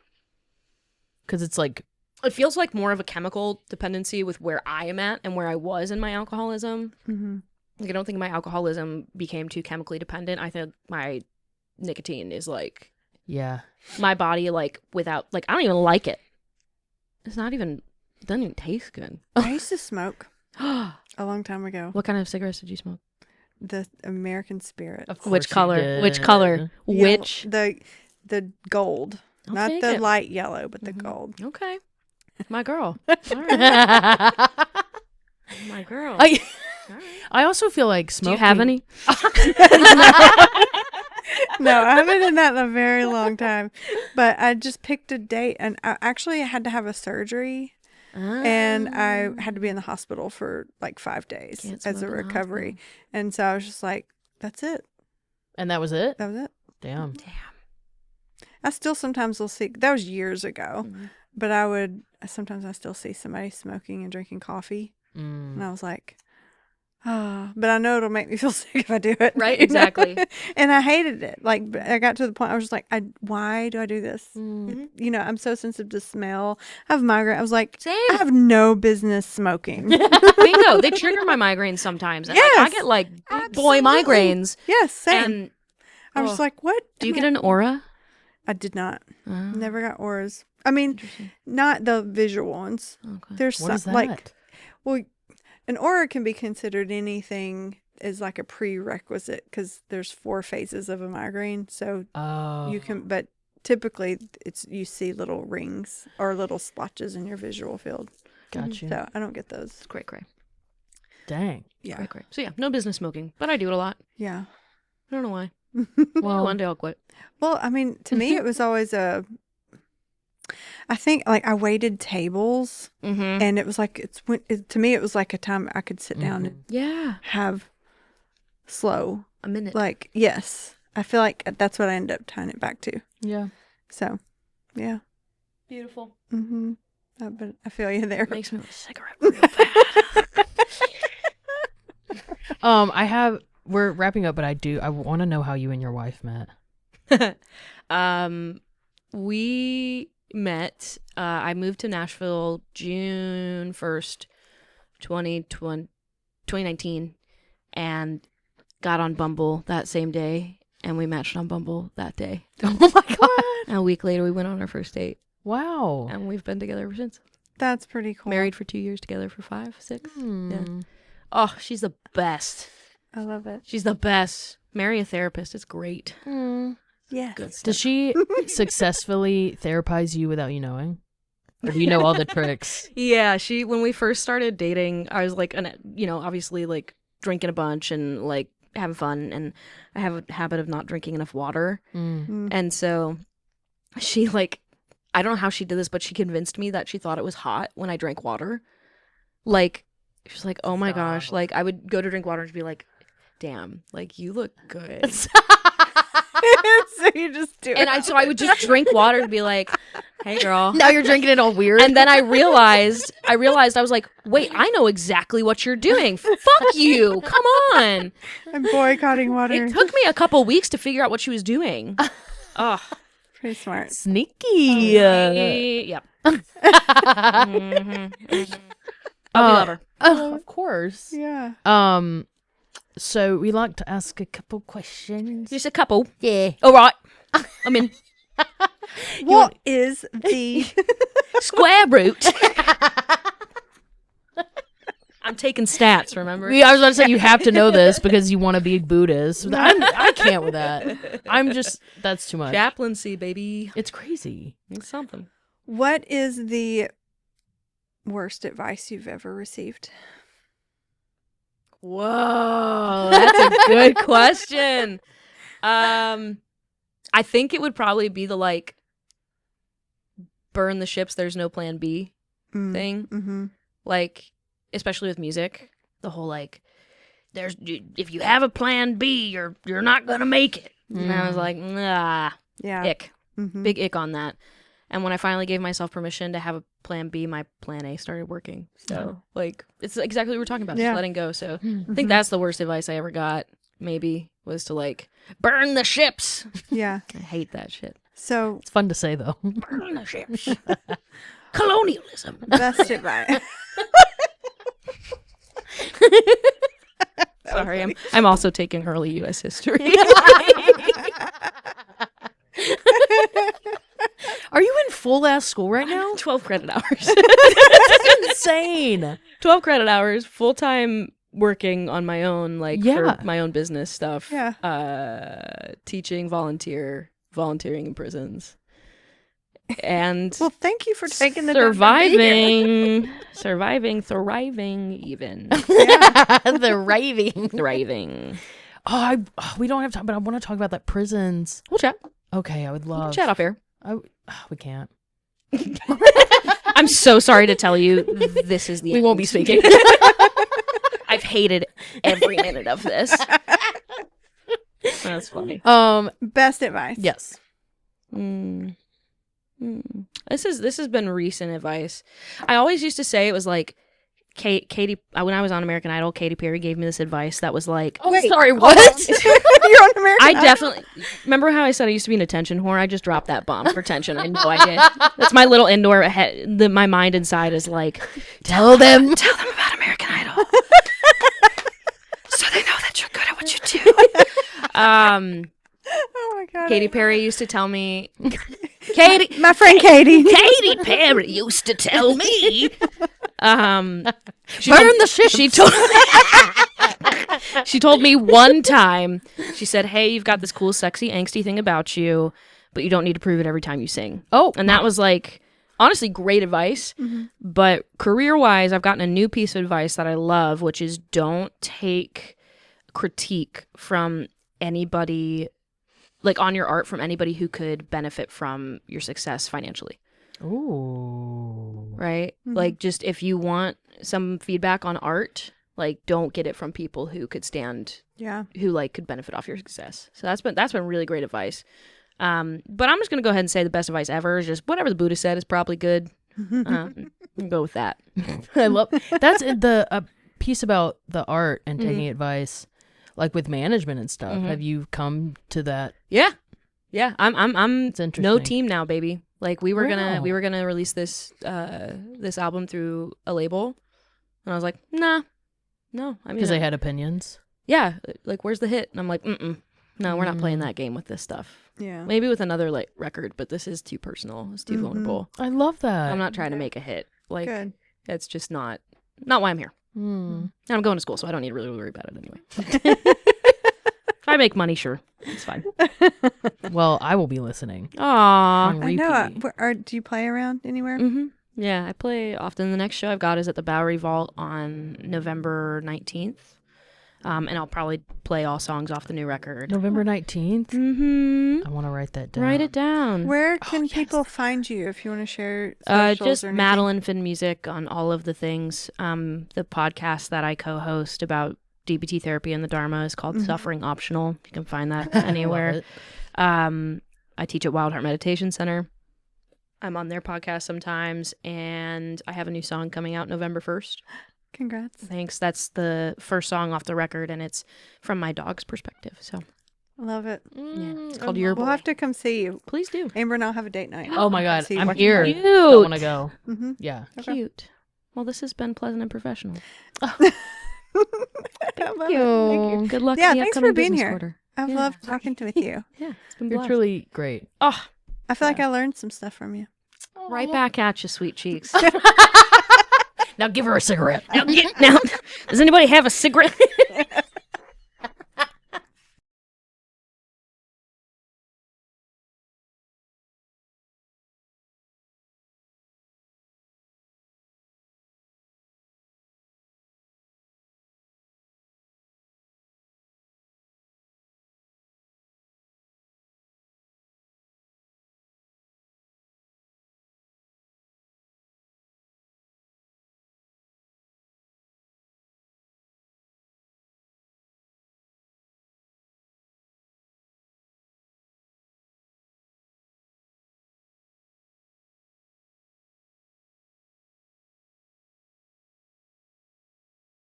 Because it's like. It feels like more of a chemical dependency with where I am at and where I was in my alcoholism. Mm-hmm. Like, I don't think my alcoholism became too chemically dependent. I think my nicotine is like, Yeah. my body, like, without, like, I don't even like it. It's not even, it doesn't even taste good. I used to smoke a long time ago. What kind of cigarettes did you smoke? The American Spirit. Of course Which you color? did. Which color? Yellow- Which? the gold, I'll not take the it. light yellow, but the gold. Okay. My girl. All right. My girl. All right. I also feel like Do smoking. you have any? No, I haven't done that in a very long time. But I just picked a date, and I had to have a surgery, and I had to be in the hospital for like 5 days Can't as a smoke in the recovery. And so I was just like, that's it. And that was it? That was it. Damn. I still sometimes will see. That was years ago. but sometimes I still see somebody smoking and drinking coffee. And I was like, but I know it'll make me feel sick if I do it. Right, exactly. And I hated it. Like, I got to the point I was just like, why do I do this? I'm so sensitive to smell. I have migraine. I was like, Same. I have no business smoking. Bingo. They trigger my migraines sometimes. And Yes, I get like boy migraines. Yes, same. And I was like, what? do you get an aura? I did not. Never got auras. I mean, not the visual ones. Okay. There's What is some, that? like, well, an aura can be considered anything as like a prerequisite because there's 4 phases of a migraine. So you can, but typically you see little rings or little splotches in your visual field. Gotcha. So I don't get those. It's cray. Dang. Yeah. Cray. So yeah, no business smoking, but I do it a lot. Yeah. I don't know why. Well, One day I'll quit. Well, I mean, to me, it was always I think like I waited tables and it was like, to me, it was like a time I could sit down and have slow. A minute. Like, yes, I feel like that's what I end up tying it back to. yeah. So, yeah. Beautiful. But I feel you there. Makes me want a cigarette real bad. We're wrapping up, but I want to know how you and your wife met. We met, I moved to Nashville June 1st, 2019, and got on Bumble that same day, and we matched on Bumble that day. Oh my God. And a week later, we went on our first date, Wow. and we've been together ever since. That's pretty cool. Married for 2 years, together for 5, 6. Hmm. Yeah. Oh, she's the best. I love it. She's the best. Marry a therapist. It's great. Yes. Good stuff. Does she successfully therapize you without you knowing? Or do you know all the tricks? Yeah, when we first started dating, I was like, obviously like drinking a bunch and like having fun, and I have a habit of not drinking enough water. And so she like, I don't know how she did this, but she convinced me that she thought it was hot when I drank water. Like, she's like, oh my gosh. Like, I would go to drink water and she'd be like, damn, like you look good. So you just do it. So I would just drink water and be like, hey girl. Now you're drinking it all weird. And then I realized I was like, wait, I know exactly what you're doing. Fuck you. Come on. I'm boycotting water. It took me a couple weeks to figure out what she was doing. Oh, Pretty smart. Sneaky. yep. We love her. Oh, of course. Yeah. So we like to ask a couple questions. Just a couple. Yeah. All right. I'm in. What is the Square root. I'm taking stats, remember? I was about to say you have to know this because you want to be Buddhist. I can't with that. That's too much. Chaplaincy, baby. It's crazy. It's something. What is the worst advice you've ever received? Whoa, that's a good question. I think it would probably be the like burn the ships, there's no plan B thing. Like, especially with music, the whole like if you have a plan B, you're not gonna make it. And I was like, nah, ick, big ick on that. And when I finally gave myself permission to have a plan B, my plan A started working. So, like, it's exactly what we were talking about, just letting go. So, I think that's the worst advice I ever got, maybe, was to, like, burn the ships. Yeah. I hate that shit. So, It's fun to say, though. Burn the ships. Colonialism. best advice. Sorry, I'm also taking early U.S. history. Are you in full-ass school right now? 12 credit hours. That's insane. 12 credit hours, full-time working on my own, like, for my own business stuff. Yeah. Teaching, volunteering in prisons. And Well, thank you for taking the surviving, thriving even. The raving. Thriving. We don't have time, but I want to talk about that prisons. We'll chat. Okay, I would love. Chat off air. We can't. I'm so sorry to tell you, this is the We end. won't be speaking. I've hated every minute of this. That's funny. Best advice. Yes. This has been recent advice. I always used to say it was like Katy. When I was on American Idol, Katy Perry gave me this advice that was like, "Oh, wait, sorry, what? You're on American I Idol? definitely remember how I said I used to be an attention whore. I just dropped that bomb for attention. I know I did. That's my little indoor head. My mind inside is like, Tell them about American Idol, so they know that you're good at what you do. Oh my God. Katy Perry used to tell me, Katy, My friend Katie. Katy Perry used to tell me. burn the ship." She told me one time, she said, "Hey, you've got this cool, sexy, angsty thing about you, but you don't need to prove it every time you sing." Oh, And that was like, honestly, great advice. But career-wise, I've gotten a new piece of advice that I love, which is don't take critique from anybody, like on your art, from anybody who could benefit from your success financially. Ooh. Right? Like, just if you want some feedback on art, like, don't get it from people who could stand, who like could benefit off your success. So that's been really great advice. But I'm just gonna go ahead and say the best advice ever is just whatever the Buddha said is probably good. Go with that. I love that's the piece about the art and taking advice, like with management and stuff. Have you come to that? Yeah. I'm It's interesting. no team now, baby. Like we were Wow. gonna release this this album through a label, and I was like, no. I mean, Because they had opinions. yeah, like where's the hit? And I'm like, no, we're not playing that game with this stuff. Yeah. Maybe with another like record, but this is too personal. It's too vulnerable. I love that. I'm not trying to make a hit. Like Good. that's just not why I'm here. Mm. And I'm going to school, so I don't need to really worry about it anyway. If I make money, sure, it's fine. Well, I will be listening. Aww. On I know. repeat. Do you play around anywhere? Yeah, I play often. The next show I've got is at the Bowery Vault on November 19th. And I'll probably play all songs off the new record. November 19th? Mm-hmm. I want to write that down. Write it down. Where can people find you if you want to share socials Just or anything? Madeline Finn Music on all of the things. The podcast that I co-host about DBT therapy and the Dharma is called Suffering Optional. You can find that anywhere. I teach at Wild Heart Meditation Center. I'm on their podcast sometimes, and I have a new song coming out November 1st. Congrats. Thanks. That's the first song off the record, and it's from my dog's perspective. So I love it. yeah, it's called Your We'll Boy. have to come see you. Please do. Amber and I'll have a date night. Oh my God. See I'm what here. you Cute. I want to go. Mm-hmm. Yeah. Cute. Well, this has been pleasant and professional. Thank you. Good luck. Yeah, in the thanks upcoming for being business here. quarter. I've loved talking with you. Yeah, it's been You're blessed. truly great. Oh, I feel like I learned some stuff from you. right back at you, sweet cheeks. Now give her a cigarette. Now, does anybody have a cigarette?